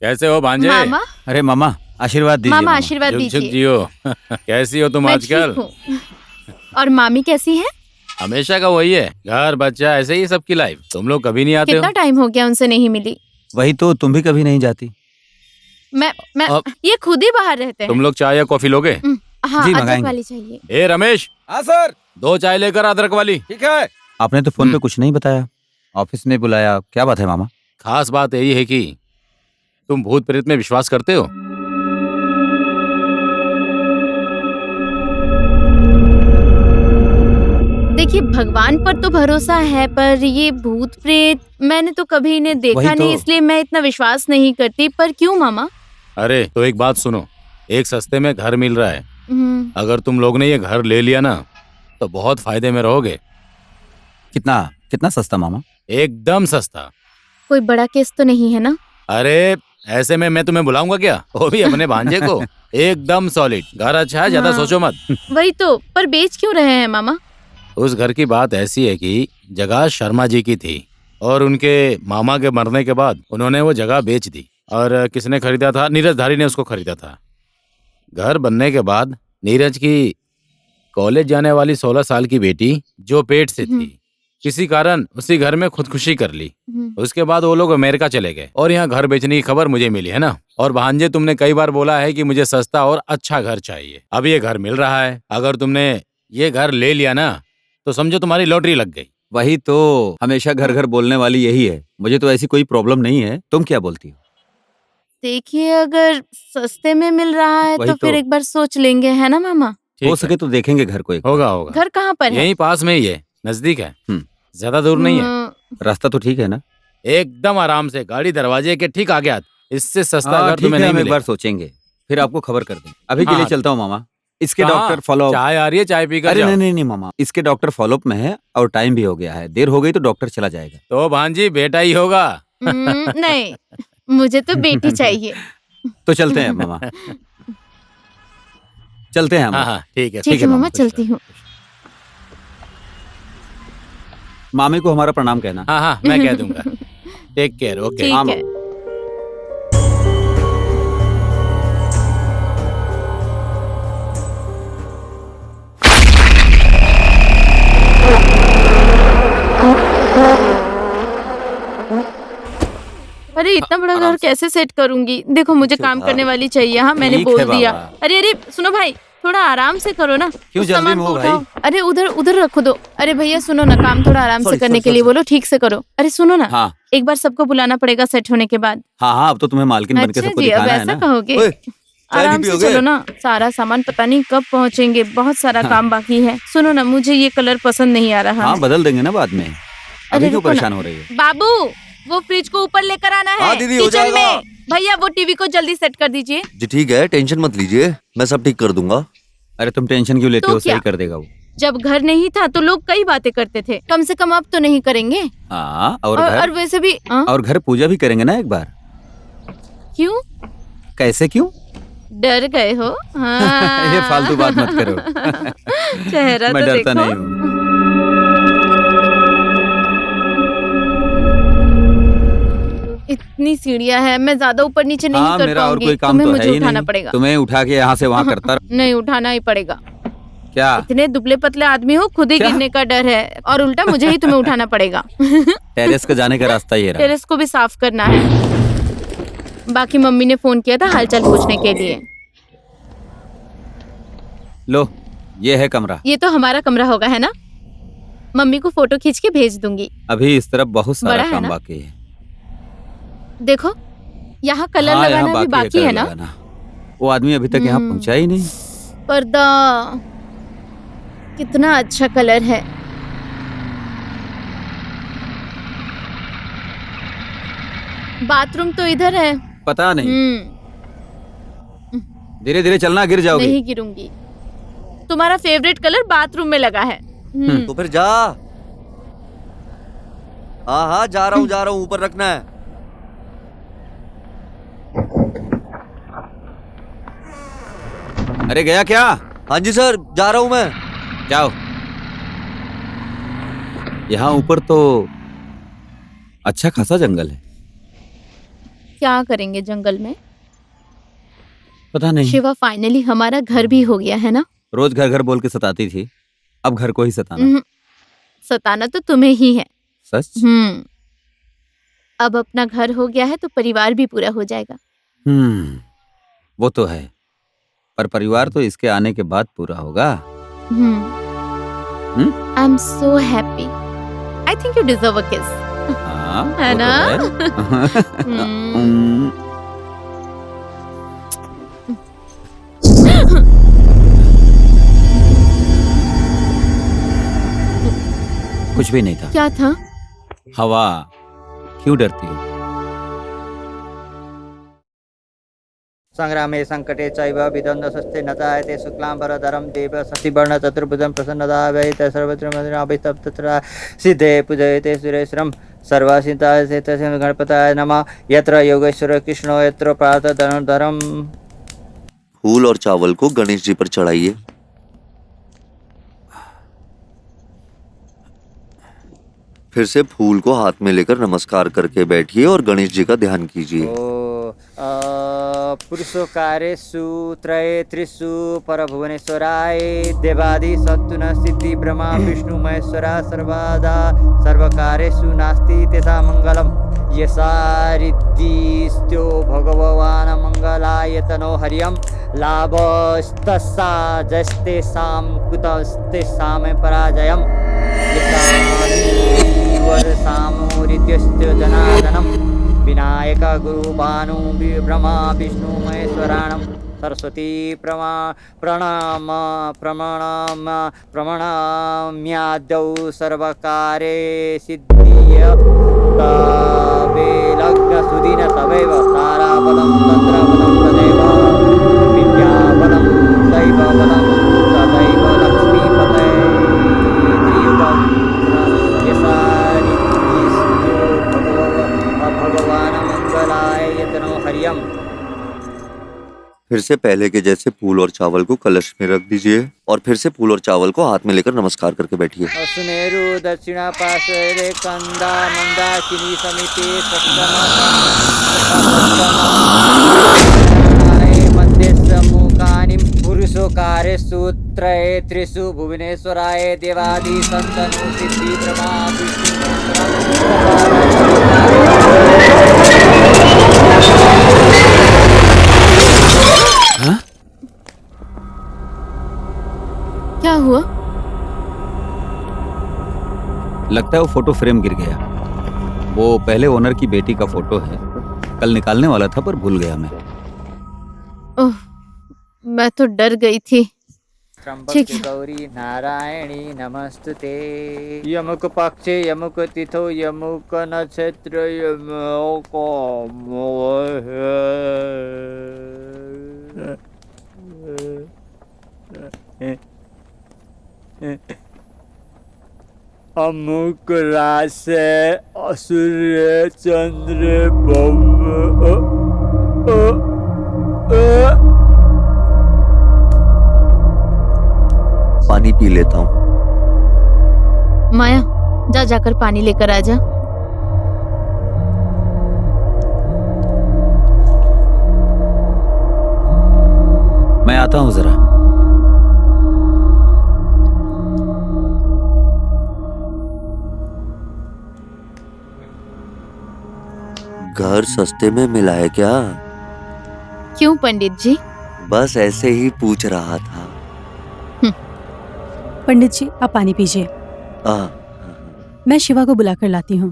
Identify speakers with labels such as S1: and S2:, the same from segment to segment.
S1: कैसे हो भांजे?
S2: मामा।
S3: अरे मामा आशीर्वाद दीजिए।
S2: मामा आशीर्वाद
S1: झुक झुक
S2: दीजिए।
S1: जियो। कैसी हो तुम
S2: मैं
S1: आजकल?
S2: ठीक हूँ। और मामी कैसी हैं?
S1: हमेशा का वही है, घर बच्चा ऐसे ही सबकी लाइफ। तुम लोग कभी नहीं आते हो।
S2: कितना टाइम हो गया उनसे नहीं मिली।
S3: वही तो, तुम भी कभी नहीं जाती।
S2: मैं
S1: अब
S2: ये खुद ही बाहर रहते हैं।
S1: तुम लोग चाय या कॉफी लोगे?
S2: हाँ,
S3: जी,
S2: अदरक
S3: मंगाएंगे।
S2: वाली चाहिए।
S1: ए रमेश,
S3: हाँ सर।
S1: 2 चाय लेकर अदरक वाली।
S3: ठीक है। आपने तो फोन पे कुछ नहीं बताया, ऑफिस में बुलाया, क्या बात है मामा?
S1: खास बात यही है कि तुम भूत प्रेत में विश्वास करते हो?
S2: देखिए, भगवान पर तो भरोसा है, पर ये भूत प्रेत मैंने तो कभी इन्हें देखा
S3: वही तो।
S2: नहीं, इसलिए मैं इतना विश्वास नहीं करती। पर क्यों मामा?
S1: अरे तो एक बात सुनो, एक सस्ते में घर मिल रहा है।
S2: हम्म,
S1: अगर तुम लोग ने ये घर ले लिया ना तो बहुत फायदे में रहोगे।
S3: कितना कितना सस्ता मामा?
S1: एकदम सस्ता।
S2: कोई बड़ा केस तो नहीं है ना?
S1: अरे ऐसे में मैं तुम्हें बुलाऊंगा क्या, वो भी अपने भांजे को। एकदम सॉलिड घर, अच्छा है, ज्यादा
S2: हाँ।
S1: सोचो मत।
S2: वही तो, पर बेच क्यों रहे हैं मामा?
S1: उस घर की बात ऐसी है कि जगह शर्मा जी की थी और उनके मामा के मरने के बाद उन्होंने वो जगह बेच दी। और किसने खरीदा था? नीरज धारी ने उसको खरीदा था। घर बनने के बाद नीरज की कॉलेज जाने वाली 16 साल की बेटी जो पेट से थी, किसी कारण उसी घर में खुदकुशी कर ली। उसके बाद वो लोग अमेरिका चले गए और यहाँ घर बेचने की खबर मुझे मिली है ना। और भांजे, तुमने कई बार बोला है कि मुझे सस्ता और अच्छा घर चाहिए। अब ये घर मिल रहा है। अगर तुमने ये घर ले लिया ना तो समझो तुम्हारी लॉटरी लग गई।
S3: वही तो, हमेशा घर घर बोलने वाली यही है। मुझे तो ऐसी कोई प्रॉब्लम नहीं है, तुम क्या बोलती हो?
S2: देखिए, अगर सस्ते में मिल रहा है
S3: वही
S2: तो फिर
S3: तो।
S2: एक बार सोच लेंगे, है ना मामा?
S1: ठीक
S3: हो
S1: है,
S3: सके तो देखेंगे घर को एक बार।
S1: होगा होगा।
S2: घर कहाँ पर है?
S1: यहीं पास में ही है, नजदीक है,
S3: हम्म।
S1: ज्यादा दूर नहीं है।
S3: रास्ता तो ठीक है ना?
S1: एकदम आराम से, गाड़ी दरवाजे के ठीक आगे आती। इससे सस्ता
S3: हाँ
S1: घर
S3: ठीक
S1: तुम्हें
S3: है,
S1: नहीं
S3: हम एक
S1: मिलेगा।
S3: बार सोचेंगे, फिर आपको खबर कर देंगे। अभी के लिए
S1: हाँ।
S3: चलता हूँ मामा। इसके
S1: कहाँ?
S3: Doctor follow.
S1: चाय आ रही है, चाय पीकर
S3: अरे
S1: जाओ।
S3: नहीं नहीं नहीं मामा, इसके डॉक्टर फॉलोअप में है और टाइम भी हो गया है। देर हो गई तो डॉक्टर चला जाएगा।
S1: तो भांजी बेटा ही होगा।
S2: नहीं, मुझे तो बेटी चाहिए।
S3: तो चलते हैं मामा, चलते हैं
S1: हाँ
S3: मामा।
S1: हाँ ठीक है।
S2: ठीक है मामा, चलती हूँ।
S3: मामी को हमारा प्रणाम कहना।
S1: हाँ हाँ मैं कह दूंगा। Take care. ओके।
S2: ठीक
S3: हाँ,
S2: है। अरे इतना बड़ा घर कैसे सेट करूंगी? देखो, मुझे काम करने वाली चाहिए। हाँ, मैंने
S3: ठीक
S2: बोल
S3: है
S2: दिया।
S3: बाबा।
S2: अरे अरे सुनो भाई, थोड़ा आराम से करो ना।
S3: क्यों
S2: उस
S3: जल्दी
S2: सामान
S3: में
S2: को
S3: हो
S2: उठाओ।
S3: भाई?
S2: अरे उधर उधर रखो दो। अरे भैया सुनो ना, काम थोड़ा आराम से
S3: Sorry,
S2: करने
S3: sorry,
S2: के लिए
S3: sorry.
S2: बोलो, ठीक से करो। अरे सुनो ना,
S3: हाँ
S2: एक बार सबको बुलाना पड़ेगा सेट होने के बाद।
S3: हाँ हाँ, अब तो तुम्हें मालकिन बन के
S2: अच्छा
S3: सबको
S2: जी, अब
S3: दिखाना है
S2: ऐसा
S3: ना।
S2: कहोगे?
S3: ओए, चाय
S2: आराम
S3: नहीं
S2: से
S3: पियोगे?
S2: चलो ना, सारा सामान पता नहीं कब पहुंचेंगे, बहुत सारा
S3: हाँ।
S2: काम बाकी है। सुनो ना, मुझे ये कलर पसंद नहीं आ रहा
S3: हाँ
S2: है।
S3: बदल देंगे ना बाद में।
S2: अरे
S3: अभी क्यों
S2: रुको ना।
S3: परेशान हो रही है?
S2: बाबू, वो फ्रिज को ऊपर लेकर आना है।
S4: हाँ, दीदी, हो
S2: किचन
S4: जाएगा।
S2: में। भैया वो टीवी को जल्दी सेट कर दीजिए।
S4: जी ठीक है, टेंशन मत लीजिए, मैं सब ठीक कर दूंगा।
S3: अरे तुम टेंशन क्यों लेते
S2: तो
S3: हो,
S2: क्या?
S3: सही कर देगा वो।
S2: जब घर नहीं था तो लोग कई बातें करते थे, कम से कम अब तो नहीं करेंगे।
S3: हाँ और
S2: और
S3: घर,
S2: वैसे भी
S3: और घर पूजा भी करेंगे ना एक बार।
S2: क्यों
S3: कैसे क्यों?
S2: डर गए हो? हाँ।
S3: ये फालतू बात मत करो।
S2: चेहरा
S3: मैं
S2: तो
S3: डरता
S2: देखो।
S3: नहीं हूँ।
S2: इतनी सीढ़ियाँ हैं, मैं ज्यादा ऊपर नीचे नहीं
S3: हाँ
S2: कर
S3: मेरा और
S2: पाऊंगी।
S3: कोई काम
S2: तुम्हें
S3: तो है
S2: मुझे
S3: ही
S2: उठाना
S3: नहीं।
S2: पड़ेगा।
S3: तुम्हें उठा के यहाँ से वहाँ करता रह-
S2: नहीं, उठाना ही पड़ेगा।
S3: क्या?
S2: इतने दुबले पतले आदमी हो, खुद ही
S3: क्या?
S2: गिरने का डर है और उल्टा मुझे ही तुम्हें उठाना पड़ेगा।
S3: टेरेस का जाने का रास्ता ये रहा।
S2: टेरेस को भी साफ करना है। बाकी मम्मी ने फोन किया था हालचाल पूछने के लिए।
S3: लो ये है कमरा।
S2: ये तो हमारा कमरा होगा, है ना? मम्मी को फोटो खींच के भेज दूंगी।
S3: अभी इस तरफ बहुत
S2: बड़ा
S3: सारा
S2: है
S3: काम
S2: ना?
S3: बाकी है।
S2: देखो, यहाँ कलर
S3: हाँ, यहाँ
S2: लगाना भी बाकी
S3: कलर
S2: है ना?
S3: लगाना। वो आदमी अभी तक यहाँ पहुँचा ही नहीं।
S2: पर्दा कितना अच्छा कलर है। बाथरूम तो इधर है।
S3: पता नहीं,
S2: हम्म,
S3: धीरे धीरे चलना, गिर जाओगे।
S2: नहीं गिरूंगी। तुम्हारा फेवरेट कलर बाथरूम में लगा है।
S4: तो फिर जा। हाँ हाँ जा रहा हूँ, ऊपर रखना है।
S3: अरे गया क्या?
S4: हाँ जी सर, जा रहा हूँ मैं।
S3: जाओ। यहाँ ऊपर तो अच्छा खासा जंगल है।
S2: क्या करेंगे जंगल में?
S3: पता नहीं।
S2: शिवा, फाइनली हमारा घर भी हो गया है ना?
S3: रोज घर घर बोल के सताती थी, अब घर को ही सताना।
S2: उहुं, सताना तो तुम्हें ही है।
S3: सच?
S2: अब अपना घर हो गया है तो परिवार भी पूरा हो जाएगा।
S3: वो तो है, पर परिवार तो इसके आने के बाद पूरा होगा।
S2: I am so happy. I think you deserve a किस।
S3: हाँ,
S2: है
S3: वो
S2: ना?
S3: तो है। कुछ भी नहीं था।
S2: क्या था?
S3: हवा। क्यों डरती हो?
S5: संग्रामे संकटे चैव विद्वन्द्वस्ते न जायते शुक्लाम्बरधरं देव शशिवर्ण चतुर्भुजं प्रसन्नदाभयते सर्वत्र मन्दिराभितप्तत्र सिद्धे पूजयते सुरेश्वरं सर्वसिद्धाय चेतसे गणपताय नमः। यत्र योगेश्वर कृष्णो यत्र पार्थ धनुर्धरम्।
S4: फूल और चावल को गणेश जी पर चढ़ाइए। फिर से फूल को हाथ में लेकर नमस्कार करके बैठिए और गणेश जी का ध्यान कीजिए।
S5: पुरुषकारेषु त्रये त्रिषु परभुवनेश्वराय देवादि सत्तु न सिद्धि ब्रह्मा विष्णु महेश्वरा सर्वदा सर्वकारेषु नास्ति तेषां मङ्गलम्। यसा रिद्धिस्त्यो भगवान् मङ्गलायतनो हरियं लाभस्तस्सा जस्तेषां कुतस्तेषां पराजयम्। यसा रिद्ध्यस्य जनार्दनम् विनायक गुरु भानु ब्रह्मा विष्णु महेश्वराणं सरस्वती प्रमाण्याद्यौ सर्वकारे सिद्धिय तवे लग्न सुदिन तवैव ताराबलं तन्त्रबलं तदैव विद्याबलं दैवबलं तदैव लक्ष्मीपते त्रियुगं यसा भगवान मंगलाय यतनो हरियम।
S4: फिर से पहले के जैसे फूल और चावल को कलश में रख दीजिए और फिर से फूल और चावल को हाथ में लेकर नमस्कार करके बैठिए।
S5: सुमेरु दक्षिणा पार्श्वे कंदा मंदाकिनी समिति मध्य सम्मुखानि पुरुषोकारेषु त्रये त्रिषु भुवनेश्वराय देवादि सन्तनु सिद्धि ब्रह्मा
S2: क्या हुआ?
S3: लगता है वो फोटो फ्रेम गिर गया। वो पहले ओनर की बेटी का फोटो है, कल निकालने वाला था पर भूल गया मैं।
S2: ओह, मैं तो डर गई थी। ठीक है।
S5: गौरी नारायणी नमस्तुते। यमुक पक्षे यमुक तिथो यमुक नक्षत्र यमुक अमुक राशि असुर चंद्र
S4: पानी पी लेता हूँ।
S2: माया, जा जाकर पानी लेकर आ जा।
S3: मैं आता हूँ जरा।
S4: घर सस्ते में मिला है क्या?
S2: क्यों पंडित जी?
S4: बस ऐसे ही पूछ रहा था।
S6: पंडित जी, आप पानी पीजिए। मैं शिवा को बुलाकर लाती हूँ।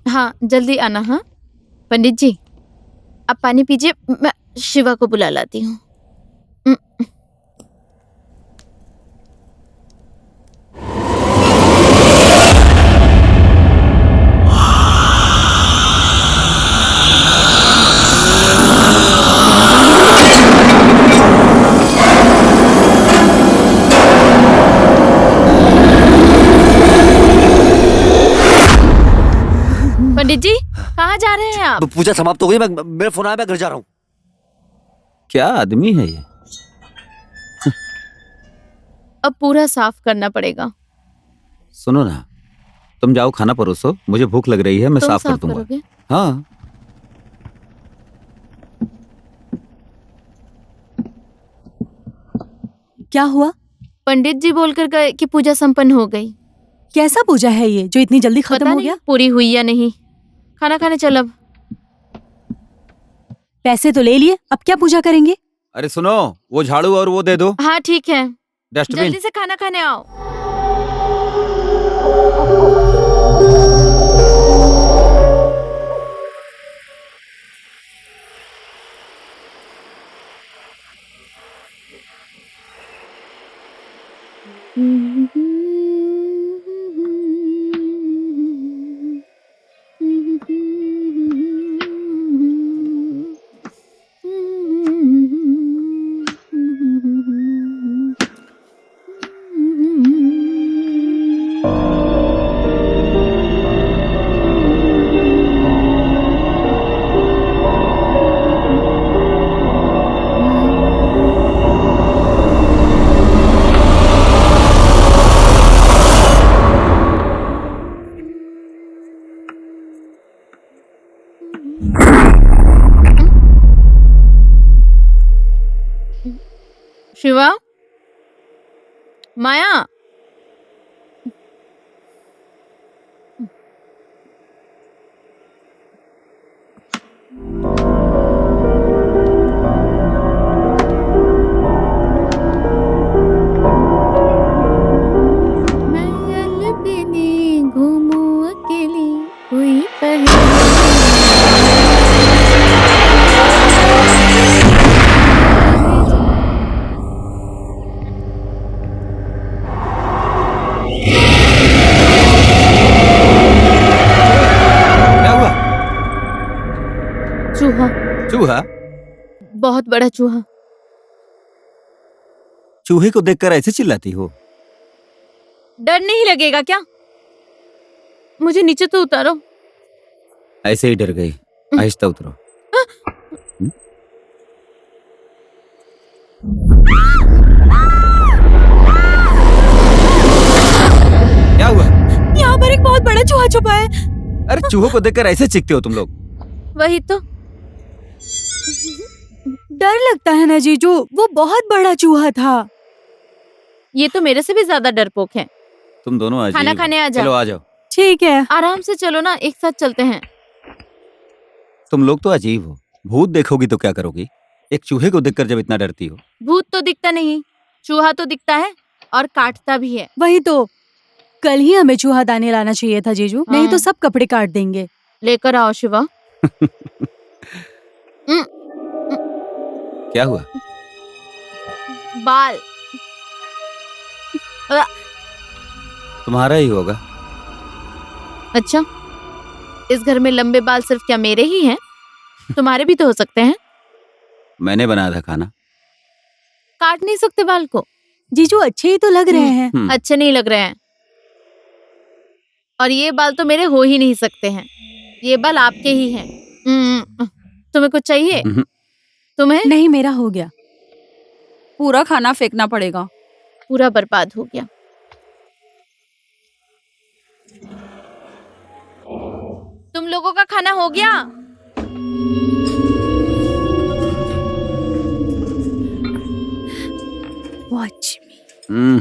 S2: हाँ, जल्दी आना। हाँ पंडित जी, आप पानी पीजिए, मैं शिवा को बुला लाती हूँ। पंडित जी, कहाँ जा रहे हैं आप?
S4: पूजा समाप्त हो गई, मेरा फोन आया, मैं घर जा रहा हूँ।
S3: क्या आदमी है ये?
S2: अब पूरा साफ करना पड़ेगा।
S3: सुनो ना, तुम जाओ खाना परोसो, मुझे भूख लग रही है, मैं
S2: तुम
S3: साफ कर दूंगा।
S2: करोगे?
S3: हाँ।
S6: क्या हुआ?
S2: पंडित जी बोलकर गए कि पूजा संपन्न हो गई।
S6: कैसा पूजा है ये जो इतनी जल्दी खत्म
S2: पता
S6: हो
S2: नहीं
S6: गया?
S2: पूरी हुई या नहीं। खाना खाने चल अब।
S6: पैसे तो ले लिए, अब क्या पूजा करेंगे?
S3: अरे सुनो, वो झाड़ू और वो दे दो,
S2: हाँ ठीक है,
S3: डस्टबिन।
S2: जल्दी से खाना खाने आओ। शिवा, माया, मैं अलबेली घूमूं अकेली, कोई
S3: क्या हुआ?
S2: चूहा,
S3: चूहा?
S2: बहुत बड़ा चूहा।
S3: चूहे को देखकर ऐसे चिल्लाती हो?
S2: डर नहीं लगेगा क्या? मुझे नीचे तो उतारो।
S3: ऐसे ही डर गई, आहिस्ता उतरो। क्या हुआ?
S6: यहाँ पर एक बहुत बड़ा चूहा छुपा है।
S3: अरे चूहों को देखकर ऐसे चीखते हो तुम लोग?
S2: वही तो।
S6: डर लगता है ना जीजू, वो बहुत बड़ा चूहा था।
S2: ये तो मेरे से भी ज्यादा डरपोक है।
S3: तुम दोनों अजीब
S2: खाना
S3: हो।
S2: खाने आ जाओ।
S3: चलो आ जाओ।
S6: ठीक है।
S2: आराम से चलो ना, एक साथ चलते हैं।
S3: तुम लोग तो अजीब हो। भूत देखोगी तो क्या करोगी? एक चूहे को देखकर जब इतना डरती हो।
S2: भूत तो दिखता नहीं, चूहा तो दिखता है और काटता भी है।
S6: वही तो, कल ही हमें चूहा दाने लाना चाहिए था जीजू, नहीं तो
S2: हाँ।
S6: सब कपड़े काट देंगे।
S2: लेकर आओ शिवा।
S3: क्या हुआ?
S2: बाल।
S3: तुम्हारा ही होगा।
S2: अच्छा, इस घर में लंबे बाल सिर्फ क्या मेरे ही हैं? तुम्हारे भी तो हो सकते हैं।
S3: मैंने बनाया था खाना।
S2: काट नहीं सकते बाल को?
S6: जीजू अच्छे ही तो लग रहे हैं।
S2: अच्छे नहीं लग रहे हैं। और ये बाल तो मेरे हो ही नहीं सकते हैं। ये बाल आपके ही हैं। तुम्हें कुछ चाहिए? तुम्हें?
S6: नहीं, मेरा हो गया।
S7: पूरा खाना फेंकना पड़ेगा।
S2: पूरा बर्बाद हो गया। तुम लोगों का खाना हो गया?
S6: वॉच मी।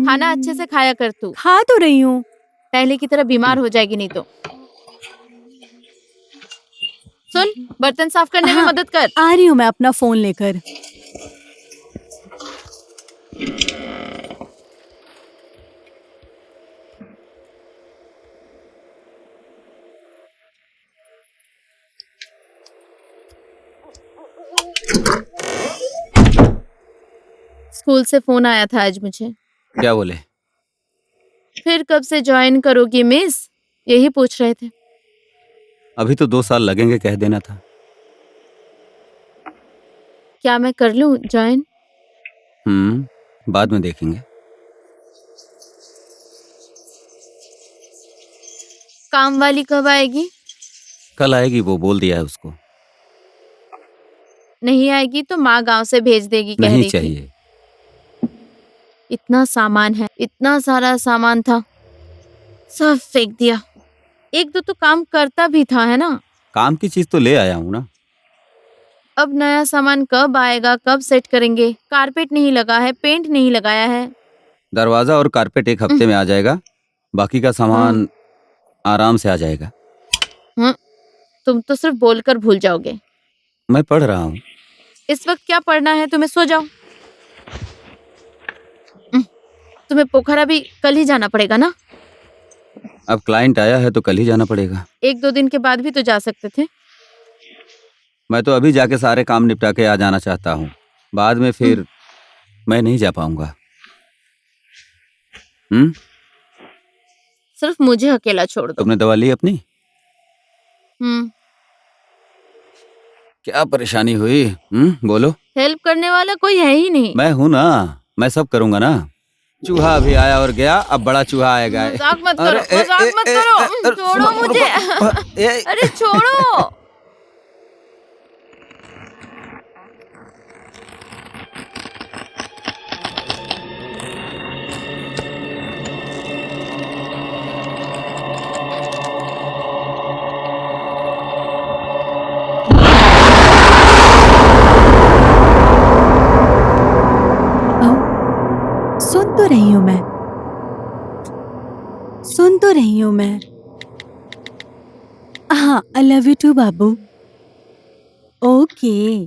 S2: खाना अच्छे से खाया कर तू।
S6: खा तो रही हूँ।
S2: पहले की तरह बीमार हो जाएगी नहीं तो। सुन, बर्तन साफ करने में
S6: हाँ।
S2: मदद कर।
S6: आ रही हूँ मैं अपना फोन लेकर।
S2: स्कूल से फोन आया था आज मुझे।
S3: क्या बोले?
S2: फिर कब से ज्वाइन करोगी मिस, यही पूछ रहे थे।
S3: अभी तो 2 साल लगेंगे, कह देना था।
S2: क्या मैं कर लूं ज्वाइन?
S3: बाद में देखेंगे।
S2: काम वाली कब आएगी?
S3: कल आएगी, वो बोल दिया है उसको।
S2: नहीं आएगी तो माँ गांव से भेज देगी, कह
S3: नहीं
S2: रही थी।
S3: चाहिए।
S2: इतना सामान है, इतना सारा सामान था, सब फेंक दिया। एक दो तो काम करता भी था, है ना?
S3: काम की चीज तो ले आया हूँ ना।
S2: अब नया सामान कब आएगा, कब सेट करेंगे? कारपेट नहीं लगा है, पेंट नहीं लगाया है।
S3: दरवाजा और कारपेट एक
S2: उह,
S3: हफ्ते में आ जाएगा, बाकी का
S2: हाँ,
S3: सामान आराम से आ जाएगा।
S2: हाँ, तुम तो सिर्फ बोलकर भूल जाओगे।
S3: मैं पढ़ रहा हूँ।
S2: इस वक्त क्या पढ़ना है तुम्हें? सो जाओ। तुम्हें पोखरा भी कल ही जाना पड़ेगा ना?
S3: अब क्लाइंट आया है तो कल ही जाना पड़ेगा।
S2: एक दो दिन के बाद भी तो जा सकते थे।
S3: मैं तो अभी जाके सारे काम निपटा के आ जाना चाहता हूँ, बाद में फिर मैं नहीं जा पाऊंगा।
S2: सिर्फ मुझे अकेला छोड़ दो।
S3: तुमने दवा ली अपनी?
S2: हम्म।
S3: क्या परेशानी हुई? बोलो।
S2: हेल्प करने वाला कोई है ही नहीं।
S3: मैं हूं ना, मैं सब करूंगा ना। चूहा भी आया और गया, अब बड़ा चूहा आएगा।
S2: मजाक मत करो, मजाक मत करो। छोड़ो मुझे। अरे छोड़ो।
S6: सुन तो रही हूँ मैं, सुन तो रही हूँ मैं। हाँ, आई लव यू टू बाबू। ओके।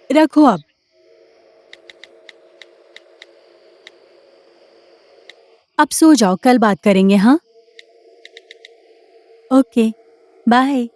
S6: रखो अब। अब सो जाओ, कल बात करेंगे। हाँ, ओके, बाय।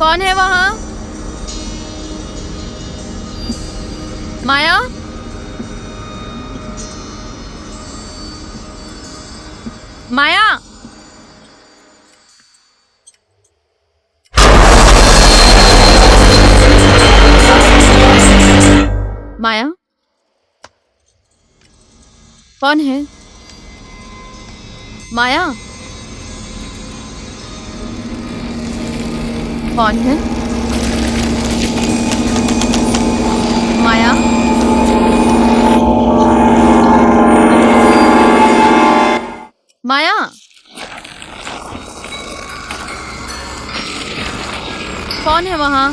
S2: कौन है वहाँ? माया? माया? माया? कौन है? माया? कौन है? माया? माया? कौन है वहाँ?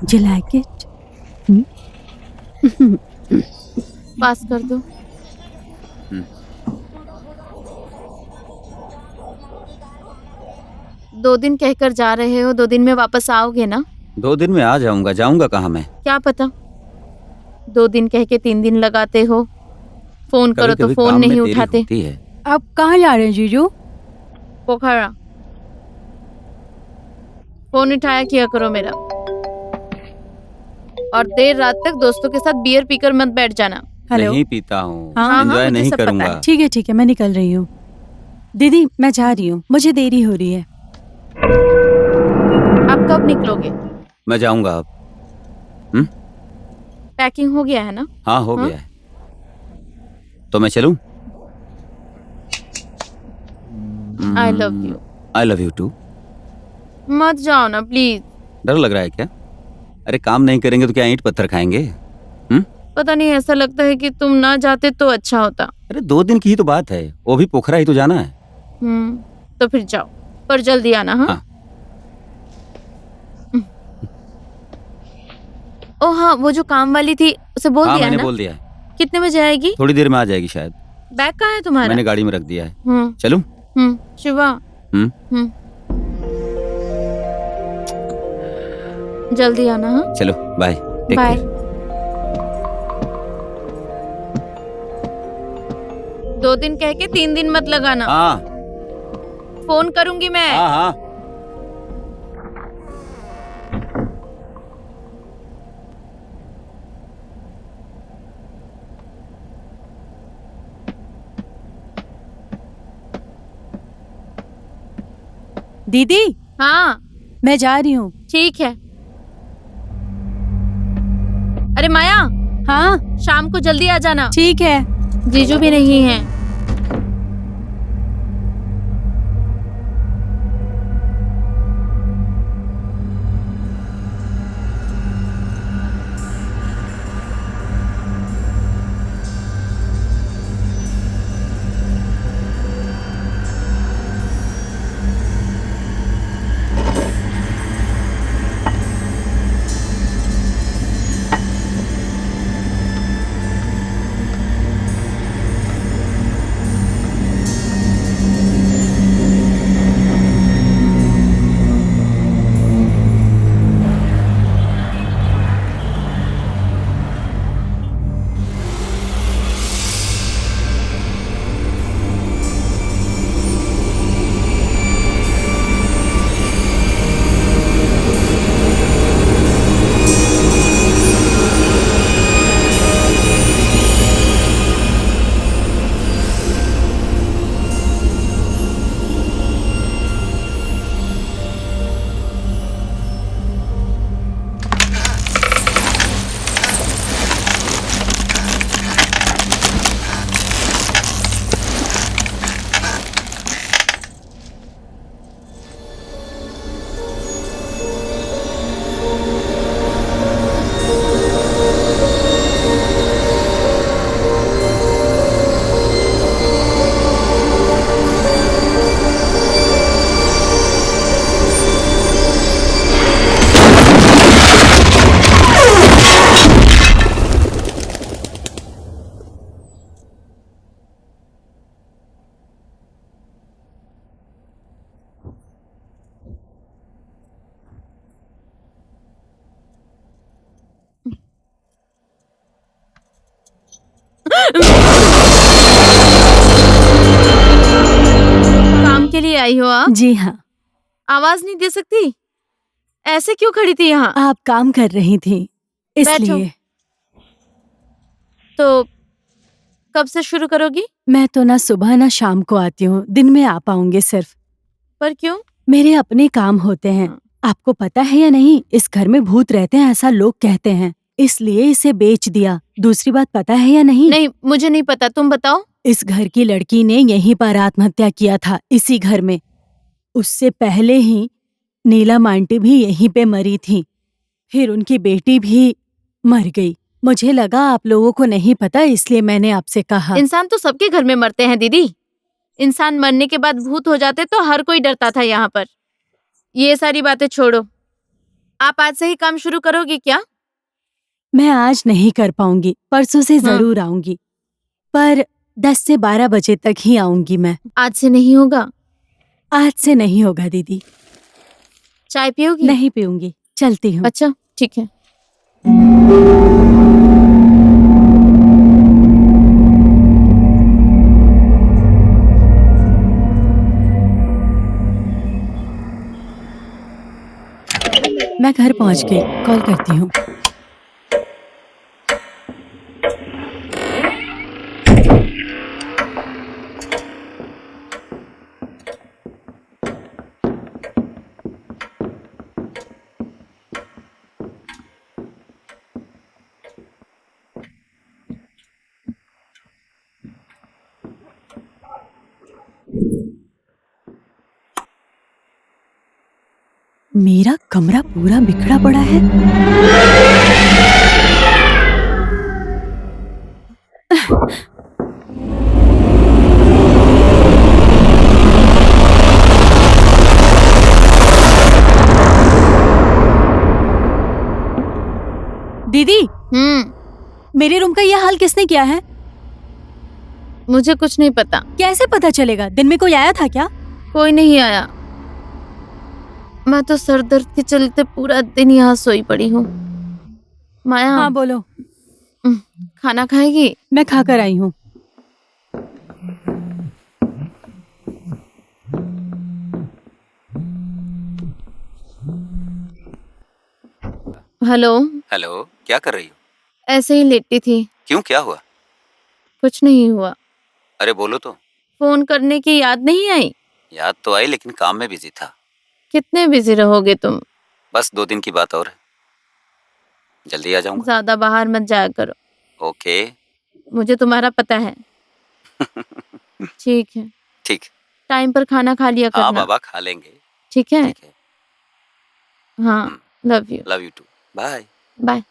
S6: You like it?
S2: पास कर दो। दो दिन कहकर जा रहे हो, 2 दिन में वापस आओगे ना?
S3: 2 दिन में आ जाऊंगा। जाऊंगा कहाँ मैं?
S2: क्या पता, 2 दिन कह के 3 दिन लगाते हो। फोन करो तो
S3: कभी-कभी
S2: फोन
S3: काम में
S2: नहीं
S3: देरी
S2: उठाते।
S3: होती है।
S6: आप कहाँ जा रहे हैं जीजू?
S2: पोखरा। फोन उठाया किया करो मेरा। और देर रात तक दोस्तों के साथ बियर पीकर मत बैठ जाना।
S6: हेलो।
S3: नहीं पीता हूँ।
S6: हाँ,
S3: एंजॉय
S2: मुझे
S3: नहीं
S2: सब पता
S3: करूंगा।
S2: है।
S6: ठीक है, मैं निकल रही हूँ। दीदी मैं जा रही हूँ, मुझे देरी हो रही है।
S2: आप कब निकलोगे?
S3: मैं जाऊंगा अब।
S2: पैकिंग हो गया है ना?
S3: हाँ, हो
S2: हाँ?
S3: गया है। तो मैं चलूं?
S2: I love you.
S3: I love you too.
S2: मत जाओ ना प्लीज।
S3: डर लग रहा है क्या? अरे काम नहीं करेंगे तो क्या ईंट पत्थर खाएंगे?
S2: पता नहीं, ऐसा लगता है कि तुम ना जाते तो अच्छा होता।
S3: अरे 2 दिन की ही तो बात है, वो भी पोखरा ही तो जाना है।
S2: तो फिर जाओ, पर जल्दी आना। हाँ,
S3: हाँ।
S2: ओ हाँ, वो जो काम वाली थी उसे बोल
S3: हाँ,
S2: दिया है
S3: मैंने
S2: ना?
S3: बोल दिया है।
S2: कितने बजे आएगी?
S3: थोड़ी देर में आ जाएगी शायद।
S2: बैग कहाँ है तुम्हारा?
S3: मैंने गाड़ी में रख दिया है।
S2: हम्म
S3: चलूं?
S2: शिवा।
S3: हम्म
S2: जल्दी आना। हाँ,
S3: चलो बाय। Take
S2: bye.
S3: केयर।
S2: 2 दिन कह के 3 दिन मत लगाना।
S3: हाँ
S2: फोन करूंगी मैं।
S3: हाँ हाँ।
S6: दीदी
S2: हाँ
S6: मैं जा रही हूँ।
S2: ठीक है। अरे माया,
S6: हाँ
S2: शाम को जल्दी आ जाना।
S6: ठीक है।
S2: जीजू भी नहीं है। काम के लिए आई हो आप?
S6: जी हाँ।
S2: आवाज नहीं दे सकती? ऐसे क्यों खड़ी थी यहाँ?
S6: आप काम कर रही थी इसलिए।
S2: तो कब से शुरू करोगी?
S6: मैं तो ना सुबह ना शाम को आती हूँ, दिन में आ पाऊंगी सिर्फ।
S2: पर क्यों?
S6: मेरे अपने काम होते हैं। आपको पता है या नहीं, इस घर में भूत रहते हैं ऐसा लोग कहते हैं, इसलिए इसे बेच दिया। दूसरी बात पता है या नहीं?
S2: नहीं, मुझे नहीं पता, तुम बताओ।
S6: इस घर की लड़की ने यहीं पर आत्महत्या किया था, इसी घर में। उससे पहले ही नीलम आंटी भी यहीं पे मरी थी, फिर उनकी बेटी भी मर गई। मुझे लगा आप लोगों को नहीं पता, इसलिए मैंने आपसे कहा।
S2: इंसान तो सबके घर में मरते हैं दीदी। इंसान मरने के बाद भूत हो जाते तो हर कोई डरता था यहाँ पर। ये सारी बातें छोड़ो, आप आज से ही काम शुरू करोगी क्या?
S6: मैं आज नहीं कर पाऊंगी, परसों से जरूर आऊंगी, पर 10 से 12 बजे तक ही आऊंगी मैं।
S2: आज से नहीं होगा?
S6: आज से नहीं होगा दीदी।
S2: चाय पियोगी?
S6: नहीं पीऊंगी, चलती हूँ।
S2: अच्छा ठीक है।
S6: मैं घर पहुंच गई, कॉल करती हूँ। मेरा कमरा पूरा बिखरा पड़ा है। दीदी, मेरे रूम का यह हाल किसने किया है?
S2: मुझे कुछ नहीं पता।
S6: कैसे पता चलेगा? दिन में कोई आया था क्या?
S2: कोई नहीं आया। मैं तो सर दर्द के चलते पूरा दिन यहाँ सोई पड़ी हूँ। माया।
S6: हाँ बोलो।
S2: खाना खाएगी?
S6: मैं खाकर आई हूँ।
S2: हेलो।
S3: हेलो, क्या कर रही हो?
S2: ऐसे ही लेटी थी।
S3: क्यों, क्या हुआ?
S2: कुछ नहीं हुआ।
S3: अरे बोलो तो।
S2: फोन करने की याद नहीं आई?
S3: याद तो आई, लेकिन काम में बिजी था।
S2: कितने बिजी रहोगे तुम?
S3: बस 2 दिन की बात और है, जल्दी आ जाऊंगा।
S2: ज्यादा बाहर मत जाया करो।
S3: ओके।
S2: मुझे तुम्हारा पता है। ठीक है।
S3: ठीक।
S2: टाइम पर खाना खा लिया करना।
S3: हाँ बाबा, खा लेंगे।
S2: ठीक है।
S3: ठीक है।
S2: हाँ, love you.
S3: Love you too. Bye.
S2: Bye.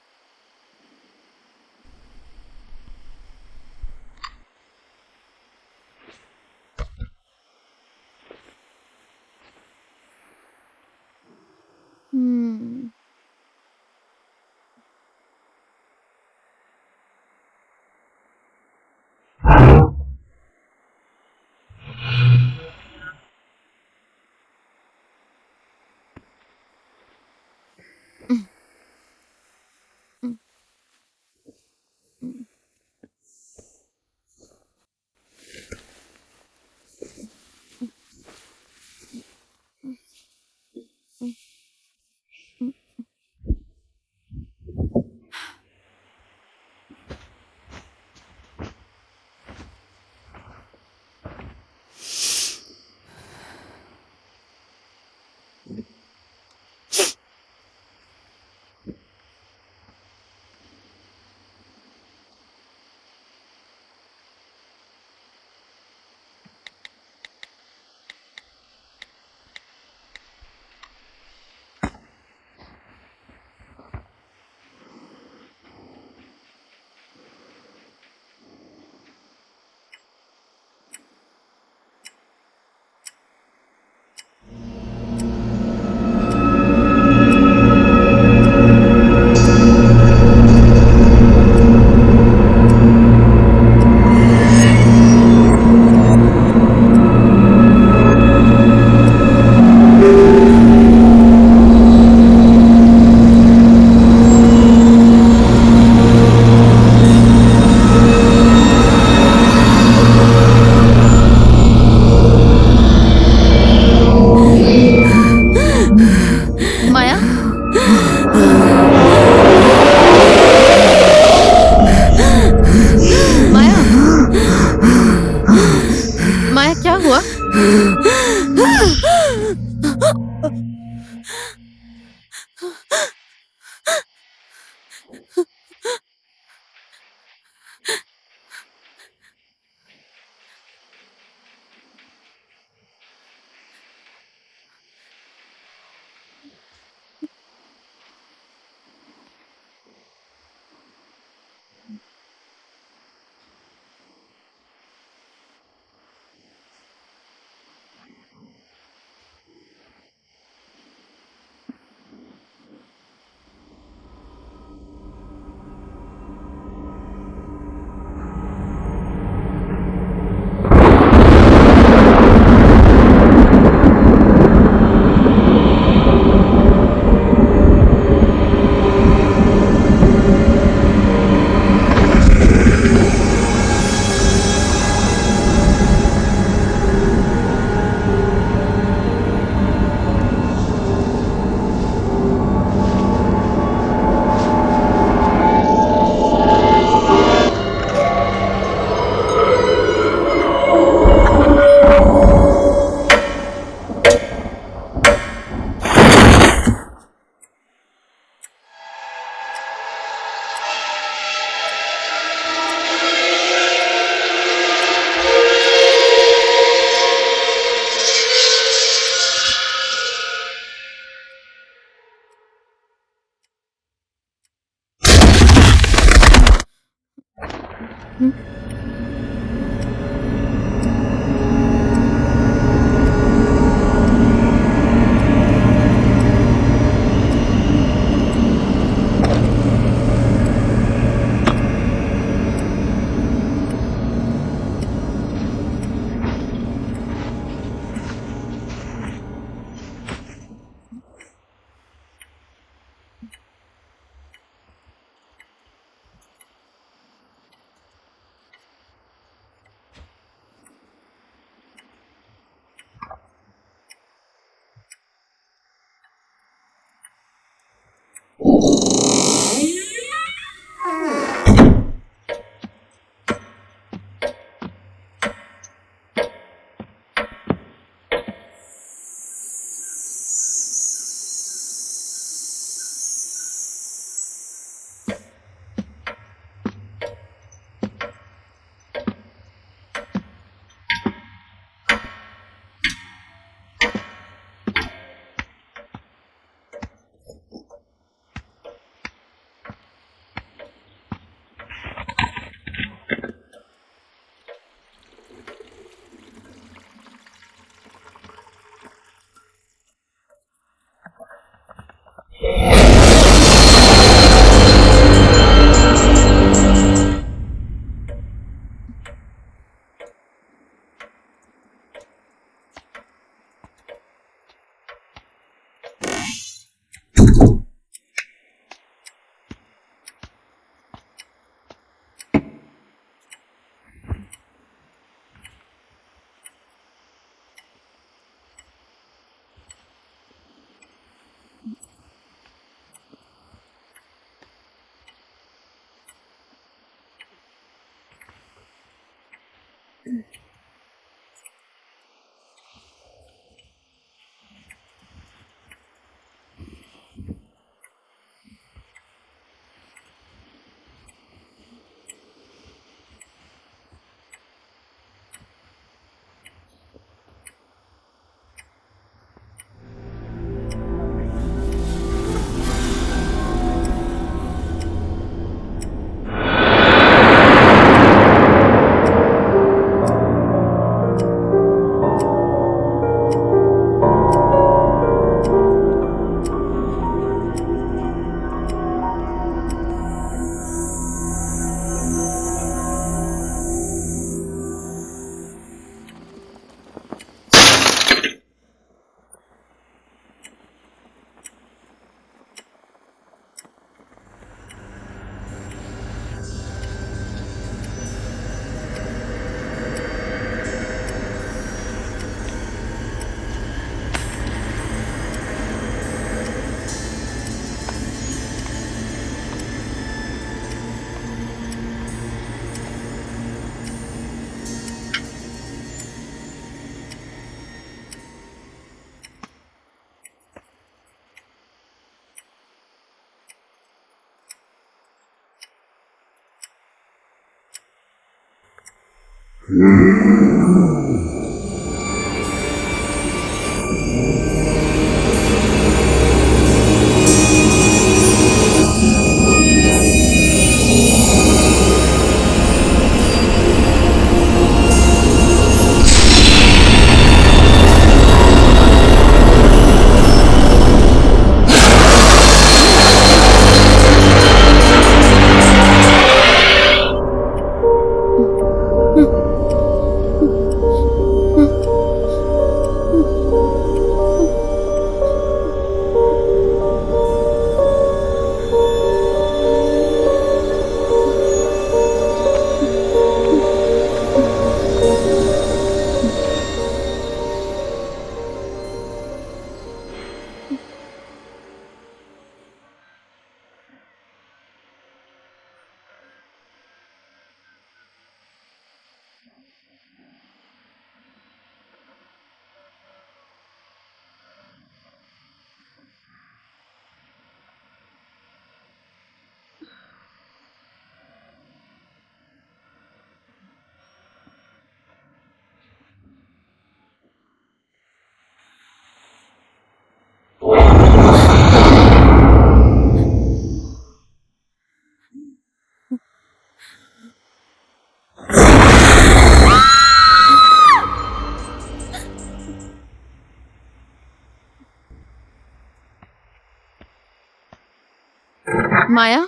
S2: Maya,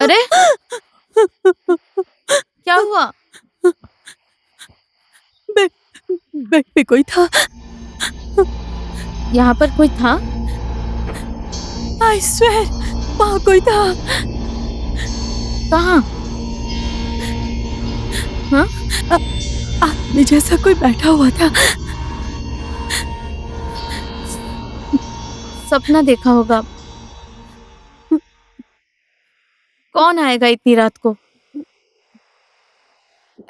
S2: अरे क्या हुआ?
S6: बेड पे कोई था।
S2: यहाँ पर कोई था?
S6: आई स्वेर वहाँ कोई था।
S2: कहाँ? हाँ?
S6: आदमी जैसा कोई बैठा हुआ था।
S2: सपना देखा होगा। कौन आएगा इतनी रात को?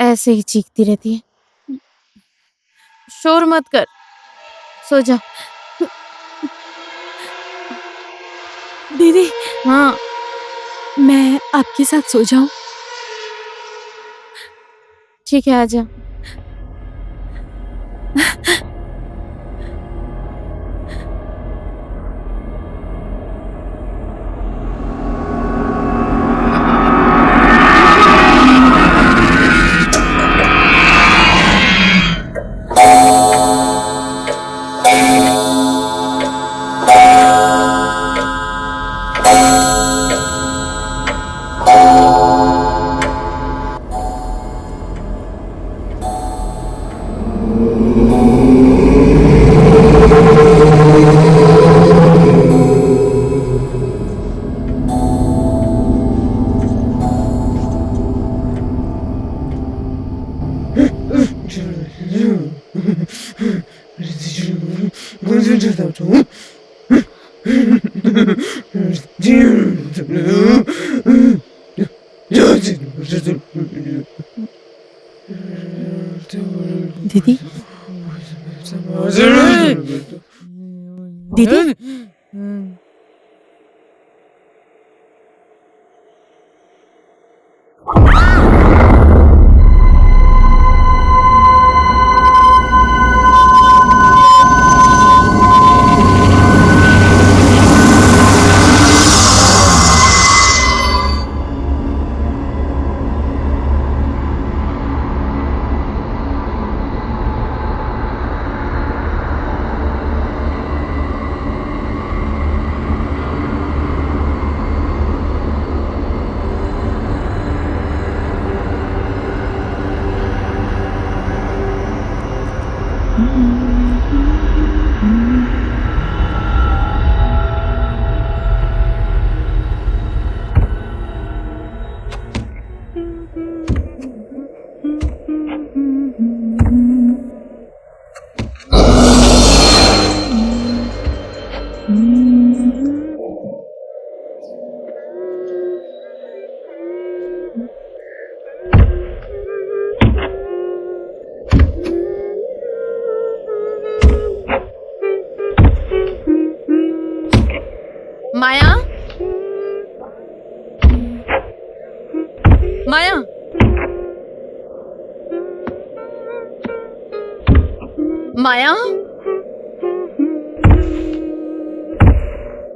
S2: ऐसे ही चीखती रहती है। शोर मत कर, सो जा।
S6: दीदी,
S2: हाँ,
S6: मैं आपके साथ सो जाऊं?
S2: ठीक है, आजा।
S6: दीदी, दीदी,
S2: माया,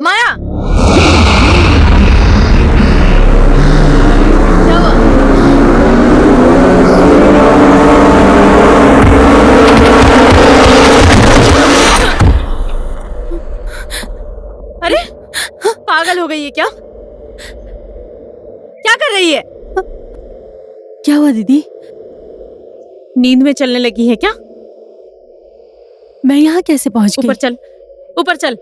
S2: माया, क्या हुआ? अरे पागल हो गई है क्या? क्या कर रही है?
S6: क्या हुआ दीदी?
S2: नींद में चलने लगी है क्या?
S6: मैं यहाँ कैसे पहुँच
S2: ऊपर
S6: गई?
S2: चल, ऊपर चल।